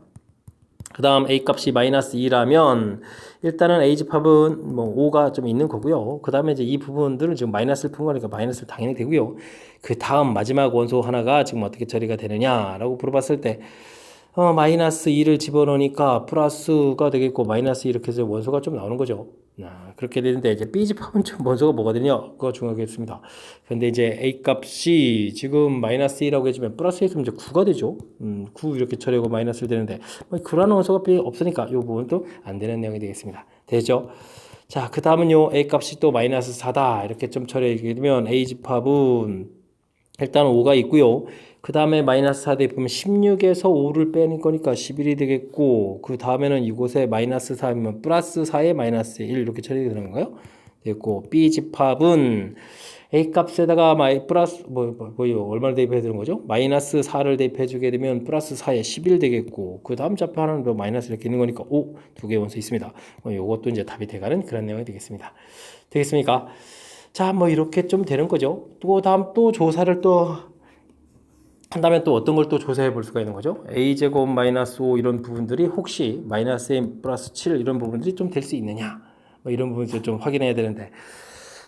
그 다음 A 값이 마이너스 2라면 일단은 A 집합은 뭐 5가 좀 있는 거고요. 그 다음에 이제 이 부분들은 지금 마이너스를 푼 거니까 마이너스를 당연히 되고요. 그 다음 마지막 원소 하나가 지금 어떻게 처리가 되느냐라고 물어봤을 때 마이너스 2를 집어넣으니까 플러스가 되겠고 마이너스 2 이렇게 해서 원소가 좀 나오는 거죠. 그렇게 되는데 이제 B 집합은 좀 원소가 뭐가 되냐? 그거 중요하겠습니다. 근데 이제 A 값이 지금 마이너스 2라고 해주면 플러스 있으면 이제 9가 되죠. 9 이렇게 처리하고 마이너스를 되는데 뭐 그런 원소가 없으니까 이 부분도 안 되는 내용이 되겠습니다. 되죠? 자, 그 다음은요. A 값이 또 마이너스 4다 이렇게 좀 처리하게 되면 A 집합은 일단 5가 있고요. 그 다음에 마이너스 4 대입하면 16에서 5를 빼는 거니까 11이 되겠고 그 다음에는 이곳에 마이너스 4이면 플러스 4에 마이너스 1 이렇게 처리가 되는 건가요? 됐고 B 집합은 A 값에다가 플러스 얼마를 대입해야 되는 거죠? 마이너스 4를 대입해 주게 되면 플러스 4에 11 되겠고 그 다음 좌표하는 뭐 마이너스 이렇게 있는 거니까 5 두 개의 원소 있습니다. 요것도 이제 답이 돼가는 그런 내용이 되겠습니다. 되겠습니까? 자, 뭐 이렇게 좀 되는 거죠. 또 다음 또 조사를 또 한다면 또 어떤 걸 또 조사해 볼 수가 있는 거죠. a제곱 마이너스 5 이런 부분들이 혹시 마이너스 m 플러스 7 이런 부분들이 좀 될 수 있느냐 뭐 이런 부분을 좀 확인해야 되는데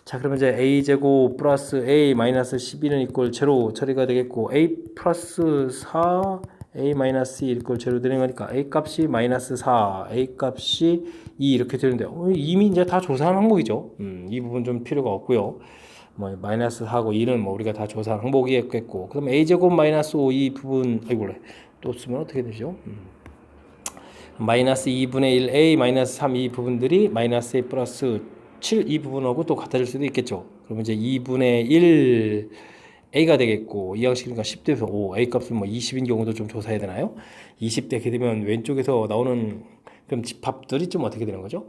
자, 그러면 이제 a제곱 플러스 a 마이너스 12는 이꼴 제로 처리가 되겠고 a 플러스 4 a 마이너스 2 이꼴 제로 되는 거니까 a 값이 마이너스 4 a 값이 2 이렇게 되는데 이미 이제 다 조사한 항목이죠. 이 부분 좀 필요가 없고요. 뭐 마이너스 4하고 2는 뭐 우리가 다 조사한 항목이겠고 그럼 a제곱 마이너스 5 이 부분 아이고 또 쓰면 어떻게 되죠? 마이너스 2분의 1 a 마이너스 3 이 부분들이 마이너스 a 플러스 7 이 부분하고 또 같아질 수도 있겠죠. 그러면 이제 2분의 1 a가 되겠고 이 양식이니까 10대에서 5 a 값은 뭐 20인 경우도 좀 조사해야 되나요? 20대 이렇게 되면 왼쪽에서 나오는 그럼 집합들이 좀 어떻게 되는 거죠?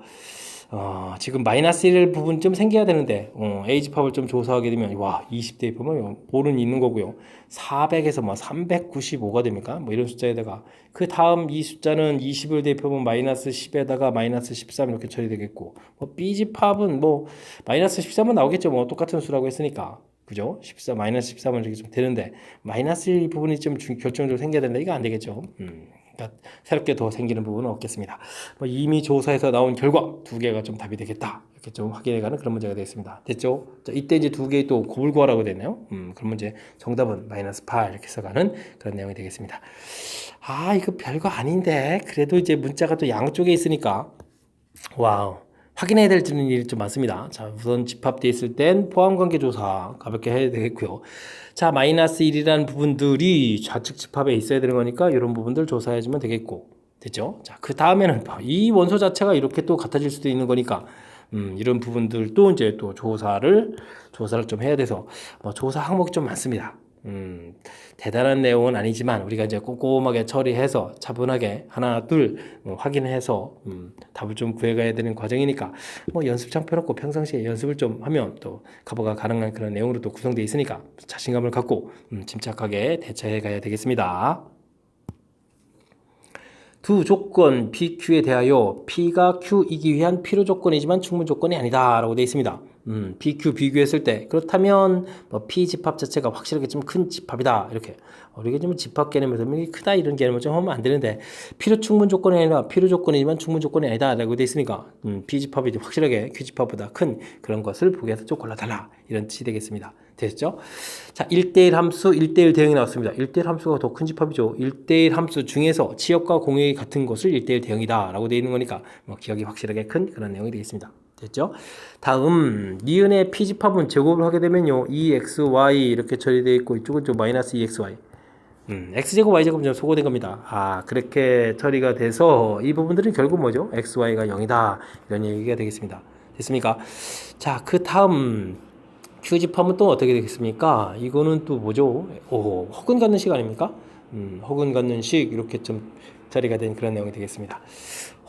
지금 마이너스 1 부분 좀 생겨야 되는데 A 집합을 좀 조사하게 되면 와 20대 보면 5는 있는 거고요. 400에서 뭐 395가 됩니까? 뭐 이런 숫자에다가 그 다음 이 숫자는 20을 대입하면 마이너스 10에다가 마이너스 13 이렇게 처리되겠고 뭐 B 집합은 뭐 마이너스 13은 나오겠죠. 뭐 똑같은 수라고 했으니까. 그죠? 14 마이너스 13은 이렇게 좀 되는데 마이너스 1 부분이 좀 결정적으로 생겨야 되는데 이거 안 되겠죠. 그러니까 새롭게 더 생기는 부분은 없겠습니다. 뭐 이미 조사에서 나온 결과 두 개가 좀 답이 되겠다 이렇게 좀 확인해가는 그런 문제가 되겠습니다. 됐죠? 자, 이때 이제 두 개 또 곱을 구하라고 되네요. 그러면 이제 정답은 마이너스 8 이렇게 써가는 그런 내용이 되겠습니다. 이거 별거 아닌데 그래도 이제 문자가 또 양쪽에 있으니까 와우. 확인해야 될 일이 좀 많습니다. 자, 우선 집합되어 있을 땐 포함관계 조사 가볍게 해야 되겠고요. 자, 마이너스 1이라는 부분들이 좌측 집합에 있어야 되는 거니까 이런 부분들 조사해주면 되겠고. 됐죠? 자, 그 다음에는 이 원소 자체가 이렇게 또 같아질 수도 있는 거니까 이런 부분들도 이제 또 조사를 좀 해야 돼서 뭐 조사 항목이 좀 많습니다. 대단한 내용은 아니지만 우리가 이제 꼼꼼하게 처리해서 차분하게 하나 둘 확인해서 답을 좀 구해가야 되는 과정이니까 뭐 연습장 펴놓고 평상시에 연습을 좀 하면 또 커버가 가능한 그런 내용으로 또 구성되어 있으니까 자신감을 갖고 침착하게 대처해 가야 되겠습니다. 두 조건 PQ에 대하여 P가 Q이기 위한 필요 조건이지만 충분 조건이 아니다 라고 되어 있습니다. PQ 비교했을 때 그렇다면 뭐 P 집합 자체가 확실하게 좀 큰 집합이다 이렇게 우리가 좀 집합 개념에서 크다 이런 개념을 좀 하면 안 되는데 필요 충분 조건이 아니라 필요 조건이지만 충분 조건이 아니다 라고 되어 있으니까 P 집합이 확실하게 Q 집합보다 큰 그런 것을 보기 위해서 좀 골라달라 이런 뜻이 되겠습니다. 됐죠? 자, 1대1 함수, 1대1 대응이 나왔습니다. 1대1 함수가 더 큰 집합이죠. 1대1 함수 중에서 치역과 공역이 같은 것을 1대1 대응이다 라고 되어 있는 거니까 뭐 기억이 확실하게 큰 그런 내용이 되겠습니다. 됐죠? 다음 니은의 P집합은 제곱을 하게 되면요 2xy 이렇게 처리되어 있고 이쪽은 좀 마이너스 2xy x제곱 y제곱 좀 소거된 겁니다. 그렇게 처리가 돼서 이 부분들은 결국 뭐죠? xy가 0이다 이런 얘기가 되겠습니다. 됐습니까? 자, 그 다음 Q집합은 또 어떻게 되겠습니까? 이거는 또 뭐죠? 허근 갖는 식 아닙니까? 허근 갖는 식 이렇게 좀 처리가 된 그런 내용이 되겠습니다.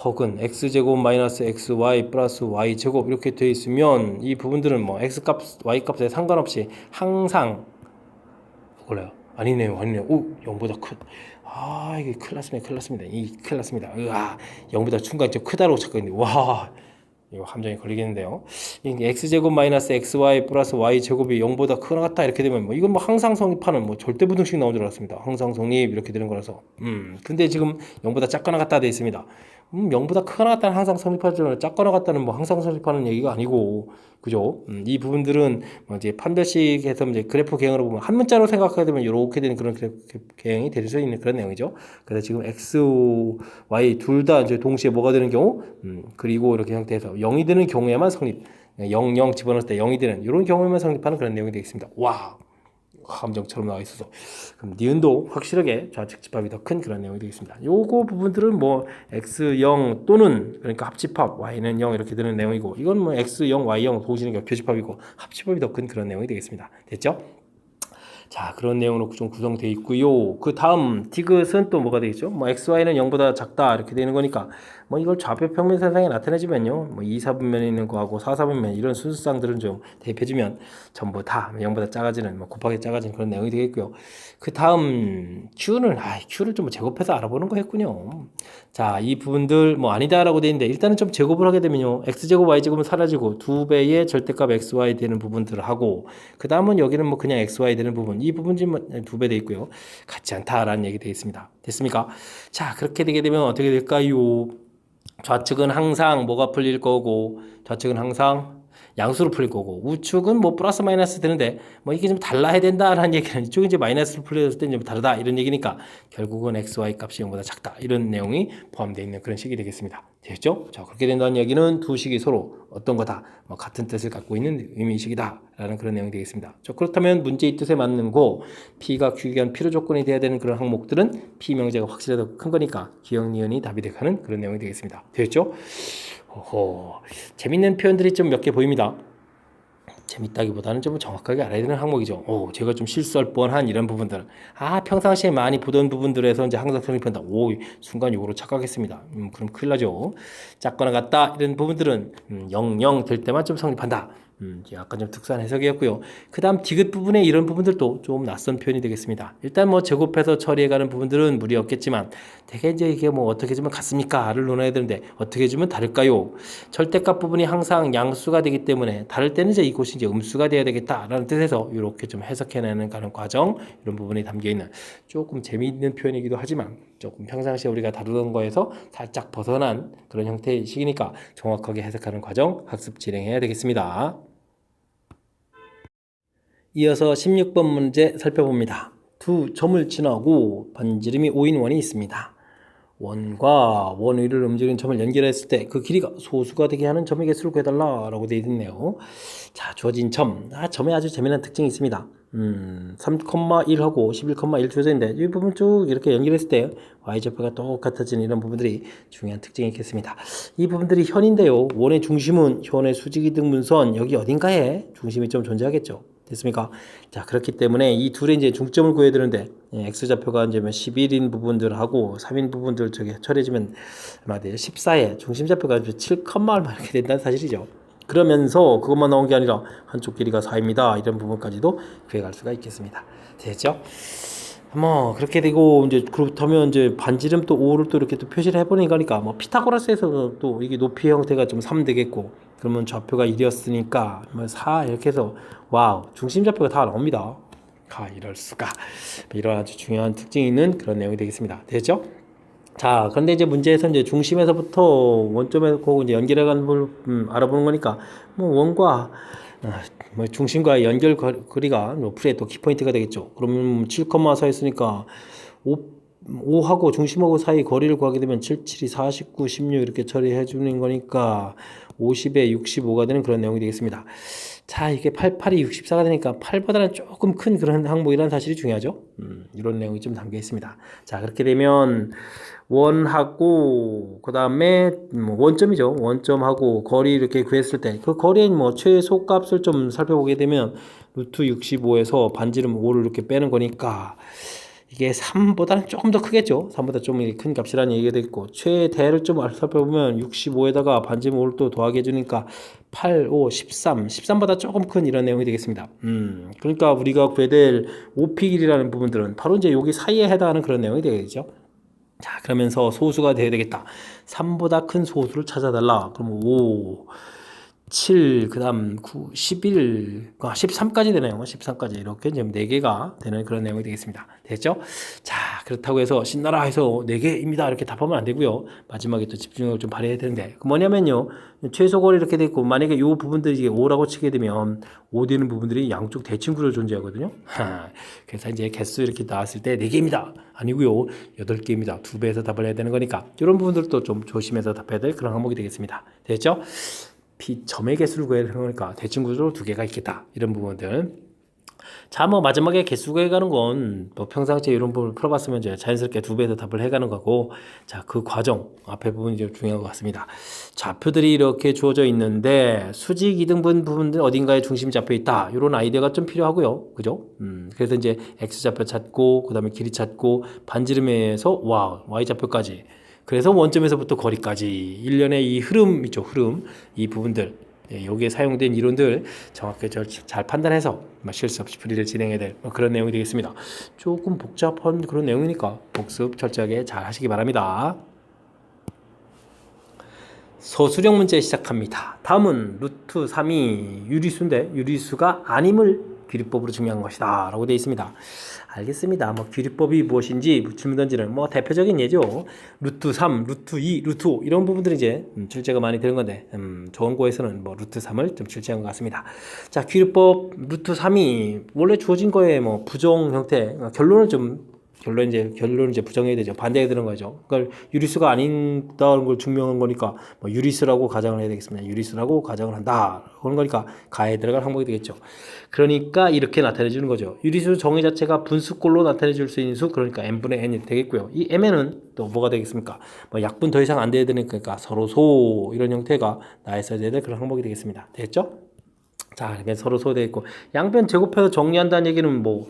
혹은 x제곱 마이너스 xy 플러스 y제곱 이렇게 되어 있으면 이 부분들은 뭐 x값, y값에 상관없이 항상 몰라요. 아니네요. 오, 0보다 큰. 아, 이게 큰일 났습니다. 큰일 났습니다. 큰일 났습니다. 으아, 0보다 중간 좀 크다고 찾거든요. 와, 이거 함정에 걸리겠는데요. 이게 x제곱 마이너스 xy 플러스 y제곱이 0보다 크거나 같다 이렇게 되면 뭐 이건 뭐 항상 성립하는 뭐 절대 부등식 나온 줄 알았습니다. 항상 성립 이렇게 되는 거라서. 근데 지금 0보다 작거나 같다 돼 있습니다. 0보다 크거나 같다는 항상 성립하지 작거나 같다는 뭐 항상 성립하는 얘기가 아니고, 그죠? 이 부분들은 뭐 이제 판별식에서 이제 그래프 개형으로 보면 한 문자로 생각하게 되면 이렇게 되는 그런 그래프 개형이 될 수 있는 그런 내용이죠. 그래서 지금 x, y 둘 다 이제 동시에 뭐가 되는 경우, 그리고 이렇게 형태에서 0이 되는 경우에만 성립, 0, 0 집어넣을 때 0이 되는 이런 경우에만 성립하는 그런 내용이 되겠습니다. 와, 함정처럼 나와 있어서 그럼 니은도 확실하게 좌측 집합이 더 큰 그런 내용이 되겠습니다. 요거 부분들은 뭐 x 0 또는 그러니까 합집합 y는 0 이렇게 되는 내용이고, 이건 뭐 x 0 y 0 동시는 교집합이고 합집합이 더 큰 그런 내용이 되겠습니다. 됐죠? 자, 그런 내용으로 좀 구성되어 있고요. 그 다음 디귿은 또 뭐가 되겠죠? 뭐 xy는 0보다 작다 이렇게 되는 거니까 뭐 이걸 좌표 평면 세상에 나타내주면요, 뭐 2, 4분면에 있는 거하고 4, 4분면 이런 순수쌍들은 좀 대입해주면 전부 다 0보다 작아지는, 뭐 곱하기 작아지는 그런 내용이 되겠고요. 그 다음 q를 좀 제곱해서 알아보는 거 했군요. 자, 이 부분들 뭐 아니다라고 되어 있는데 일단은 좀 제곱을 하게 되면요, x제곱 y제곱은 사라지고 2배의 절대값 xy 되는 부분들을 하고, 그 다음은 여기는 뭐 그냥 xy 되는 부분, 이 부분 지금 2배 돼 있고요, 같지 않다라는 얘기 되어 있습니다. 됐습니까? 자, 그렇게 되게 되면 어떻게 될까요? 좌측은 항상 뭐가 풀릴 거고, 좌측은 항상 양수로 풀릴 거고, 우측은 뭐 플러스 마이너스 되는데 뭐 이게 좀 달라야 된다라는 얘기는, 이쪽이 이제 마이너스로 풀렸을 때는 좀 다르다 이런 얘기니까 결국은 x, y 값이 0보다 작다 이런 내용이 포함되어 있는 그런 식이 되겠습니다. 됐죠? 자, 그렇게 된다는 얘기는 두 식이 서로 어떤 거다, 뭐 같은 뜻을 갖고 있는 의미식이다 라는 그런 내용이 되겠습니다. 자, 그렇다면 문제의 뜻에 맞는 거, P가 Q에 대한 필요 조건이 돼야 되는 그런 항목들은 P 명제가 확실히 더 큰 거니까 기역, 니은이 답이 되가는 그런 내용이 되겠습니다. 됐죠? 재밌는 표현들이 좀 몇 개 보입니다. 재밌다기보다는 좀 정확하게 알아야 되는 항목이죠. 제가 좀 실수할 뻔한 이런 부분들. 평상시에 많이 보던 부분들에서 이제 항상 성립한다. 순간 요거로 착각했습니다. 그럼 큰일 나죠. 작거나 같다 이런 부분들은 0, 0 될 때만 좀 성립한다. 약간 좀 특수한 해석이었고요. 그 다음 디귿 부분에 이런 부분들도 좀 낯선 표현이 되겠습니다. 일단 뭐 제곱해서 처리해가는 부분들은 무리 없겠지만, 대개 이제 이게 뭐 어떻게 주면 같습니까?를 논해야 되는데 어떻게 주면 다를까요? 절대값 부분이 항상 양수가 되기 때문에 다를 때는 이제 이곳이 이제 음수가 돼야 되겠다라는 뜻에서 이렇게 좀 해석해내는 그런 과정, 이런 부분이 담겨 있는 조금 재미있는 표현이기도 하지만 조금 평상시에 우리가 다루던 거에서 살짝 벗어난 그런 형태의 식이니까 정확하게 해석하는 과정 학습 진행해야 되겠습니다. 이어서 16번 문제 살펴봅니다. 두 점을 지나고 반지름이 5인 원이 있습니다. 원과 원 위를 움직이는 점을 연결했을 때 그 길이가 소수가 되게 하는 점의 개수를 구해달라 라고 되어 있네요. 자, 주어진 점에 아주 재미난 특징이 있습니다. 3,1하고 11,1 주어져 있는데 이 부분 쭉 이렇게 연결했을 때 y좌표가 똑같아지는 이런 부분들이 중요한 특징이 있겠습니다. 이 부분들이 현인데요, 원의 중심은 현의 수직이등 문선 여기 어딘가에 중심이 좀 존재하겠죠. 됐습니까? 자, 그렇기 때문에 이 둘의 이제 중점을 구해야 되는데, x좌표가 이제 11인 부분들하고 3인 부분들 저기 처리해주면 얼마 돼요? 14에 중심좌표가 7, 얼마 이렇게 된다는 사실이죠. 그러면서 그것만 나온 게 아니라 한쪽 길이가 4입니다. 이런 부분까지도 구해갈 수가 있겠습니다. 됐죠? 뭐 그렇게 되고, 이제 그렇다면 이제 반지름 또 5를 또 이렇게 또 표시를 해보는 거니까 뭐 피타고라스에서 또 이게 높이 형태가 좀 3 되겠고, 그러면 좌표가 1이었으니까 뭐 4 이렇게 해서 와우, 중심 좌표가 다 나옵니다. 이럴 수가. 이런 아주 중요한 특징이 있는 그런 내용이 되겠습니다. 됐죠? 자, 그런데 이제 문제에서 이제 중심에서부터 원점에서 이제 연결해가는 걸 알아보는 거니까 뭐 원과 뭐 중심과 연결 거리가 뭐 풀이의 또 키포인트가 되겠죠. 그러면 7,4 했으니까 5하고 중심하고 사이 거리를 구하게 되면 7, 7이 49, 16 이렇게 처리해 주는 거니까 50에 65가 되는 그런 내용이 되겠습니다. 자, 이게 88이 64가 되니까 8보다는 조금 큰 그런 항목이라는 사실이 중요하죠. 이런 내용이 좀 담겨 있습니다. 자, 그렇게 되면 원하고 그 다음에 원점이죠. 원점하고 거리 이렇게 구했을 때 그 거리의 뭐 최소값을 좀 살펴보게 되면 루트 65에서 반지름 5를 이렇게 빼는 거니까 이게 3보다는 조금 더 크겠죠. 3보다 좀 큰 값이라는 얘기가 되겠고, 최대를 좀 살펴보면 65에다가 반지름을 또 더하게 해주니까 8, 5, 13, 13보다 조금 큰 이런 내용이 되겠습니다. 그러니까 우리가 구해야 될 OP 길이라는 부분들은 바로 이제 여기 사이에 해당하는 그런 내용이 되겠죠. 자, 그러면서 소수가 되어야 되겠다. 3보다 큰 소수를 찾아달라. 그럼 5, 7, 그 다음 9, 11, 13까지 되네요. 13까지 이렇게 지금 4개가 되는 그런 내용이 되겠습니다. 됐죠? 자, 그렇다고 해서 신나라 해서 4개입니다. 이렇게 답하면 안 되고요. 마지막에 또 집중력을 좀 발휘해야 되는데, 그 뭐냐면요. 최소거리 이렇게 돼 있고, 만약에 이 부분들이 이게 5라고 치게 되면 5 되는 부분들이 양쪽 대칭구로 존재하거든요. 그래서 이제 개수 이렇게 나왔을 때 4개입니다. 아니고요. 8개입니다. 2배에서 답을 해야 되는 거니까 이런 부분들도 좀 조심해서 답해야 될 그런 항목이 되겠습니다. 됐죠? 점의 개수를 구해야 되는 거니까 대칭 구조로 2개가 있겠다. 이런 부분들. 자, 뭐 마지막에 개수 구해가는 건 뭐 평상시에 이런 부분을 풀어봤으면 이제 자연스럽게 2배에서 답을 해가는 거고, 자, 그 과정 앞에 부분이 좀 중요한 것 같습니다. 좌표들이 이렇게 주어져 있는데 수직 이등분 부분들 어딘가에 중심이 잡혀 있다. 이런 아이디어가 좀 필요하고요. 그죠? 그래서 이제 x 좌표 찾고, 그 다음에 길이 찾고, 반지름에서 y 좌표까지. 그래서 원점에서부터 거리까지 일련의 이 흐름 있죠. 흐름, 이 부분들, 여기에 사용된 이론들 정확하게 잘 판단해서 실수 없이 풀이를 진행해야 될 그런 내용이 되겠습니다. 조금 복잡한 그런 내용이니까 복습 철저하게 잘 하시기 바랍니다. 서술형 문제 시작합니다. 다음은 루트 3이 유리수인데 유리수가 아님을 귀리법으로 증명한 것이다 라고 되어 있습니다. 알겠습니다. 뭐 귀리법이 무엇인지 질문 던지는 뭐 대표적인 예죠. 루트 3, 루트 2, 루트 5 이런 부분들이 이제 출제가 많이 되는 건데 저원고에서는 뭐 루트 3을 좀 출제한 것 같습니다. 자, 귀리법 루트 3이 원래 주어진 거에 뭐 부정 형태 결론은 이제 부정해야 되죠. 반대가 되는 거죠. 그러니까 유리수가 아닌다는 걸 증명한 거니까 뭐 유리수라고 가정을 해야 되겠습니다. 유리수라고 가정을 한다. 그런 거니까 가에 들어갈 항목이 되겠죠. 그러니까 이렇게 나타내 주는 거죠. 유리수 정의 자체가 분수꼴로 나타내 줄 수 있는 수, 그러니까 n분의 n이 되겠고요. 이 mn은 또 뭐가 되겠습니까? 뭐 약분 더 이상 안 돼야 되니까 서로소 이런 형태가 나에서 돼야 될 그런 항목이 되겠습니다. 됐죠? 자, 이렇게 서로 소되어 있고, 양변 제곱해서 정리한다는 얘기는 뭐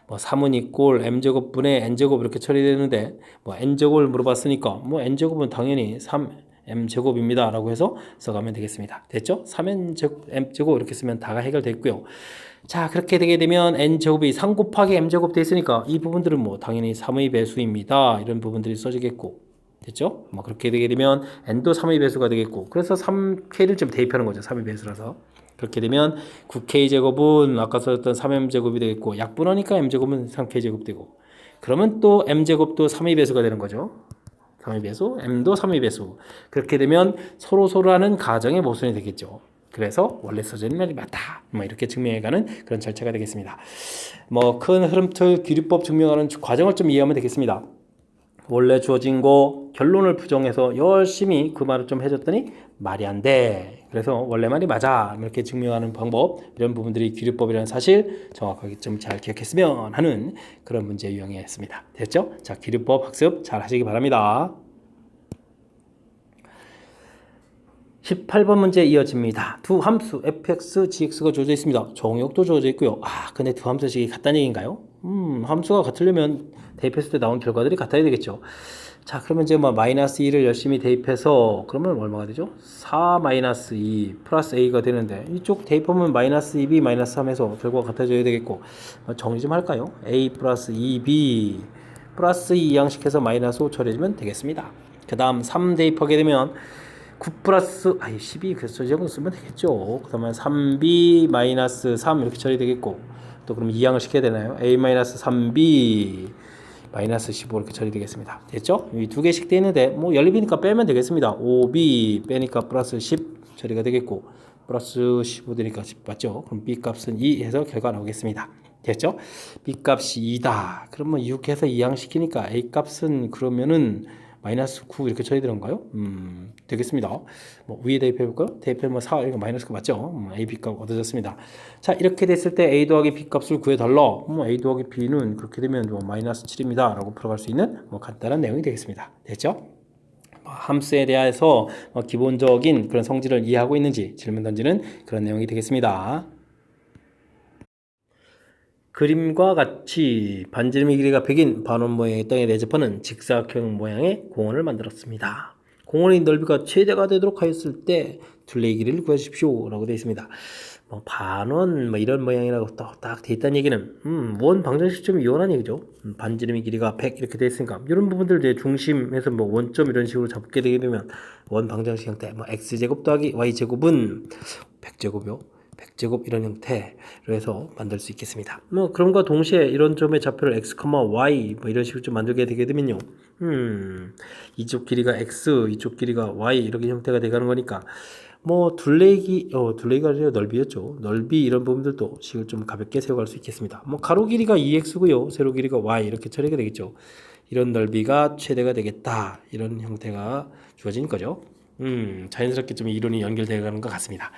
3은 이꼴 m제곱분의 n제곱 이렇게 처리되는데, 뭐 n제곱을 물어봤으니까 뭐 n제곱은 당연히 3m제곱입니다 라고 해서 써가면 되겠습니다. 됐죠? 3m제곱 이렇게 쓰면 다가 해결됐고요. 자, 그렇게 되게 되면 n제곱이 3 곱하기 m제곱 돼 있으니까 이 부분들은 뭐 당연히 3의 배수입니다 이런 부분들이 써지겠고, 됐죠? 뭐 그렇게 되게 되면 n도 3의 배수가 되겠고, 그래서 3k를 좀 대입하는 거죠. 3의 배수라서. 그렇게 되면 9k제곱은 아까 썼던 3m제곱이 되겠고, 약분하니까 m제곱은 3k제곱 되고, 그러면 또 m제곱도 3의 배수가 되는 거죠. 3의 배수, m도 3의 배수. 그렇게 되면 서로서로하는 가정의 모순이 되겠죠. 그래서 원래 써진 말이 맞다. 뭐 이렇게 증명해가는 그런 절차가 되겠습니다. 뭐 큰 흐름틀 기류법 증명하는 과정을 좀 이해하면 되겠습니다. 원래 주어진 거 결론을 부정해서 열심히 그 말을 좀 해줬더니 말이 안 돼. 그래서 원래 말이 맞아. 이렇게 증명하는 방법, 이런 부분들이 귀류법이라는 사실 정확하게 좀 잘 기억했으면 하는 그런 문제 유형이었습니다. 됐죠? 자, 귀류법 학습 잘 하시기 바랍니다. 18번 문제 이어집니다. 두 함수 fx, gx가 주어져 있습니다. 정역도 주어져 있고요. 근데 두 함수식이 같다는 얘기인가요? 함수가 같으려면 대입했을 때 나온 결과들이 같아야 되겠죠. 자, 그러면 이제 뭐 마이너스 2를 열심히 대입해서 그러면 얼마가 되죠? 4 마이너스 2 플러스 a가 되는데, 이쪽 대입하면 마이너스 2b 마이너스 3에서 결과가 같아져야 되겠고, 정리 좀 할까요? a 플러스 2b 플러스 2 양식해서 마이너스 5 처리해주면 되겠습니다. 그 다음 3 대입하게 되면 9 플러스 12 그래서 저거 쓰면 되겠죠. 그러면 3b 마이너스 3 이렇게 처리되겠고, 또 그럼 2양을 시켜야 되나요? a 마이너스 3b 마이너스 15 이렇게 처리되겠습니다. 됐죠? 이 두 개씩 되어 있는데 뭐 연립이니까 빼면 되겠습니다. 5b 빼니까 플러스 10 처리가 되겠고, 플러스 15 되니까 10 맞죠? 그럼 b 값은 2 해서 결과 나오겠습니다. 됐죠? b 값이 2다. 그러면 6 해서 2양 시키니까 a 값은 그러면은 마이너스 9 이렇게 처리되는가요? 되겠습니다. 뭐 위에 대입해볼까요? 대입하면 4, 이거 마이너스가 맞죠? A, B 값 얻어졌습니다. 자, 이렇게 됐을 때 A 더하기 B 값을 구해달라. A 더하기 B는 그렇게 되면 뭐 마이너스 7입니다. 라고 풀어갈 수 있는 뭐 간단한 내용이 되겠습니다. 됐죠? 함수에 대해서 기본적인 그런 성질을 이해하고 있는지 질문 던지는 그런 내용이 되겠습니다. 그림과 같이 반지름의 길이가 100인 반원 모양의 땅에 대접하는 직사각형 모양의 공원을 만들었습니다. 공원의 넓이가 최대가 되도록 하였을 때 둘레의 길이를 구하십시오 라고 되어 있습니다. 뭐 반원 뭐 이런 모양이라고 딱 돼 있다는 얘기는 원 방정식 좀 이용한 얘기죠. 반지름의 길이가 100 이렇게 되어 있으니까 이런 부분들 이제 중심에서 뭐 원점 이런 식으로 잡게 되게 되면 원 방정식 형태 뭐 x제곱 더하기 y제곱은 100제곱이요. 100제곱 이런 형태로 해서 만들 수 있겠습니다. 뭐 그럼과 동시에 이런 점의 좌표를 x, y 뭐 이런 식으로 좀 만들게 되게 되면요. 이쪽 길이가 x, 이쪽 길이가 y 이렇게 형태가 되가는 거니까 뭐 둘레기가 아니라 넓이였죠. 넓이 이런 부분들도 식을 좀 가볍게 세워갈 수 있겠습니다. 뭐 가로 길이가 2x고요. 세로 길이가 y 이렇게 처리가 되겠죠. 이런 넓이가 최대가 되겠다. 이런 형태가 주어진 거죠. 자연스럽게 좀 이론이 연결되어 가는 것 같습니다.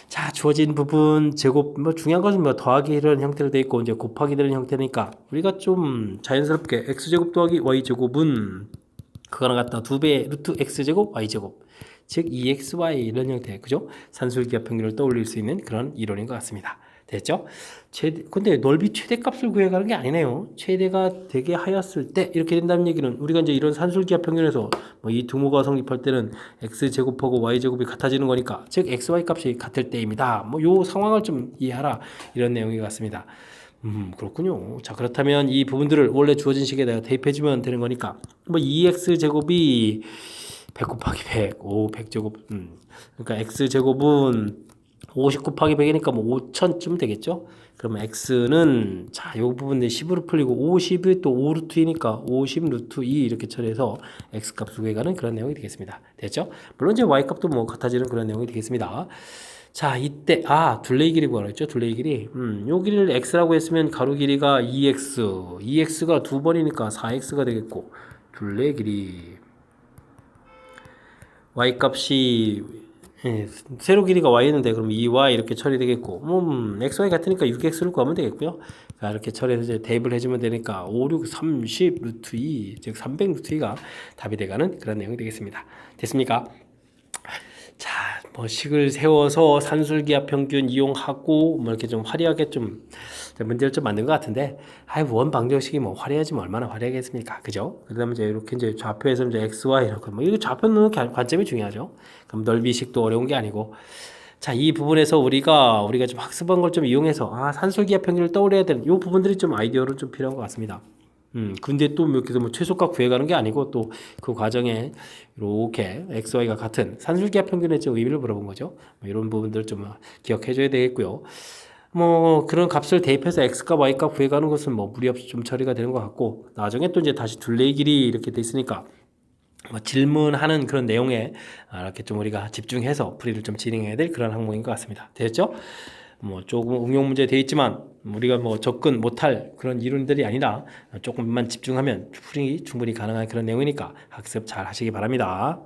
자, 주어진 부분 제곱 뭐 중요한 것은 뭐 더하기 이런 형태로 되어 있고 이제 곱하기 되는 형태니까 우리가 좀 자연스럽게 x제곱 더하기 y제곱은 그거랑 같다 2배 루트 x제곱 y제곱 즉 2xy 이런 형태 그죠? 산술기하 평균을 떠올릴 수 있는 그런 이론인 것 같습니다. 됐죠? 근데 넓이 최대값을 구해가는 게 아니네요. 최대가 되게 하였을 때 이렇게 된다는 얘기는 우리가 이제 이런 산술기하 평균에서 뭐 이 두모가 성립할 때는 x 제곱하고 y 제곱이 같아지는 거니까 즉 x, y 값이 같을 때입니다. 뭐 요 상황을 좀 이해하라 이런 내용인 것 같습니다. 그렇군요. 자, 그렇다면 이 부분들을 원래 주어진 식에다가 대입해주면 되는 거니까 뭐 2x 제곱이 100 곱하기 100, 100제곱. 그러니까 x제곱은 50 곱하기 100이니까 뭐 5000쯤 되겠죠? 그러면 x는 자, 이 부분 내 10으로 풀리고 50이 또 5루트이니까 50 루트 2 이렇게 처리해서 x 값을 구해가는 그런 내용이 되겠습니다. 됐죠? 물론 이제 y 값도 뭐 같아지는 그런 내용이 되겠습니다. 자, 이때 둘레의 길이 구하라 했죠? 둘레의 길이. 요 길이를 x라고 했으면 가로 길이가 2x. 2x가 두 번이니까 4x가 되겠고 둘레의 길이 y 값이 세로 길이가 y였는데 그럼 2y 이렇게 처리되겠고 x, y 같으니까 6x를 구하면 되겠고요. 자, 이렇게 처리해서 이제 대입을 해주면 되니까 5, 6, 30 루트 2 즉 300 루트 2가 답이 돼가는 그런 내용이 되겠습니다. 됐습니까? 자, 뭐 식을 세워서 산술기하 평균 이용하고 뭐 이렇게 좀 화려하게 좀 문제를 좀 만든 것 같은데, 원 방정식이 뭐 화려하지만 얼마나 화려하겠습니까, 그죠? 그다음에 이제 이렇게 이제 좌표에서 이제 x, y 이렇게 뭐 이거 좌표 넣는 관점이 중요하죠. 그럼 넓이식도 어려운 게 아니고, 자, 이 부분에서 우리가 좀 학습한 걸 좀 이용해서 산술기하 평균을 떠올려야 되는 이 부분들이 좀 아이디어로 좀 필요한 것 같습니다. 근데 또 이렇게 뭐 최소값 구해가는 게 아니고 또 그 과정에 이렇게 x, y가 같은 산술기하 평균의 좀 의미를 물어본 거죠. 뭐 이런 부분들 좀 기억해줘야 되겠고요. 뭐 그런 값을 대입해서 x값, y값 구해가는 것은 뭐 무리 없이 좀 처리가 되는 것 같고 나중에 또 이제 다시 둘레의 길이 이렇게 돼 있으니까 뭐 질문하는 그런 내용에 이렇게 좀 우리가 집중해서 풀이를 좀 진행해야 될 그런 항목인 것 같습니다. 됐죠? 뭐 조금 응용 문제 되어 있지만 우리가 뭐 접근 못할 그런 이론들이 아니라 조금만 집중하면 풀이 충분히 가능한 그런 내용이니까 학습 잘 하시기 바랍니다.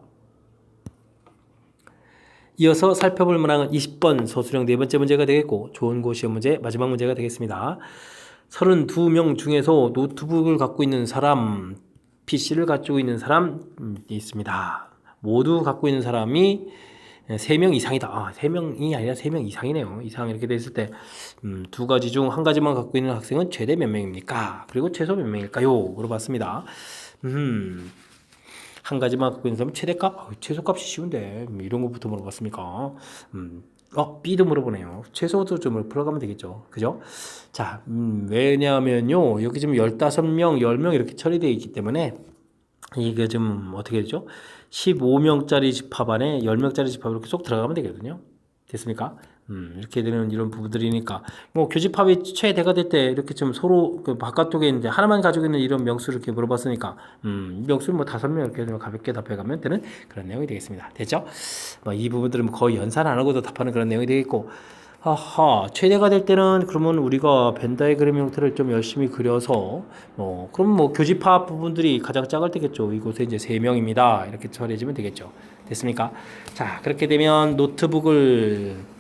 이어서 살펴볼 문항은 20번 서술형 네 번째 문제가 되겠고 좋은 고 시험 문제 마지막 문제가 되겠습니다. 32명 중에서 노트북을 갖고 있는 사람, PC를 가지고 있는 사람이 있습니다. 모두 갖고 있는 사람이 3명 이상이다. 3명이 아니라 3명 이상이네요. 이상 이렇게 됐을 때 두 가지 중 한 가지만 갖고 있는 학생은 최대 몇 명입니까? 그리고 최소 몇 명일까요? 물어봤습니다. 한 가지만 갖고 있는 사람은 최대값? 최소값이 쉬운데 이런 것부터 물어봤습니까? B도 물어보네요. 최소도 좀 풀어가면 되겠죠. 그죠? 자, 왜냐하면요. 여기 지금 15명, 10명 이렇게 처리되어 있기 때문에 이게 좀 어떻게 되죠? 15명짜리 집합 안에 10명짜리 집합 이렇게 쏙 들어가면 되거든요. 됐습니까? 이렇게 되는 이런 부분들이니까 뭐 교집합이 최대가 될 때 이렇게 좀 서로 그 바깥쪽에 있는데 하나만 가지고 있는 이런 명수를 이렇게 물어봤으니까 명수를 뭐 5명 이렇게 가볍게 답해가면 되는 그런 내용이 되겠습니다. 됐죠? 뭐 이 부분들은 거의 연산 안 하고도 답하는 그런 내용이 되겠고 최대가 될 때는 그러면 우리가 벤 다이그램 형태를 좀 열심히 그려서 그럼 뭐 교집합 부분들이 가장 작을 때겠죠. 이곳에 이제 3명입니다. 이렇게 처리해주면 되겠죠. 됐습니까? 자, 그렇게 되면 노트북을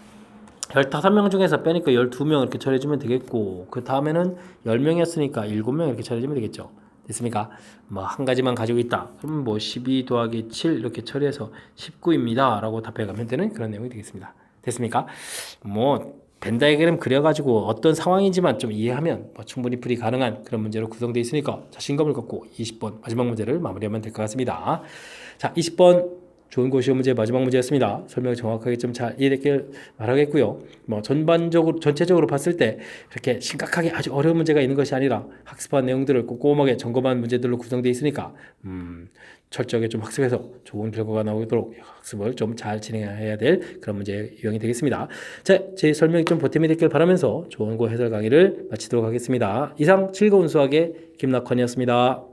15명 중에서 빼니까 12명 이렇게 처리해주면 되겠고 그 다음에는 10명이었으니까 7명 이렇게 처리해주면 되겠죠. 됐습니까? 뭐 한 가지만 가지고 있다. 그럼 뭐 12 더하기 7 이렇게 처리해서 19입니다. 라고 답해가면 되는 그런 내용이 되겠습니다. 됐습니까? 뭐 벤 다이어그램 그려가지고 어떤 상황인지만 좀 이해하면 뭐 충분히 풀이 가능한 그런 문제로 구성되어 있으니까 자신감을 갖고 20번 마지막 문제를 마무리하면 될 것 같습니다. 자, 20번 좋은 고시험 문제 마지막 문제였습니다. 설명 정확하게 좀 잘 이해됐길 바라겠고요. 뭐 전체적으로 봤을 때 그렇게 심각하게 아주 어려운 문제가 있는 것이 아니라 학습한 내용들을 꼼꼼하게 점검한 문제들로 구성되어 있으니까 철저하게 좀 학습해서 좋은 결과가 나오도록 학습을 좀 잘 진행해야 될 그런 문제 유형이 되겠습니다. 자, 제 설명이 좀 보탬이 됐길 바라면서 좋은 고 해설 강의를 마치도록 하겠습니다. 이상 즐거운 수학의 김낙환이었습니다.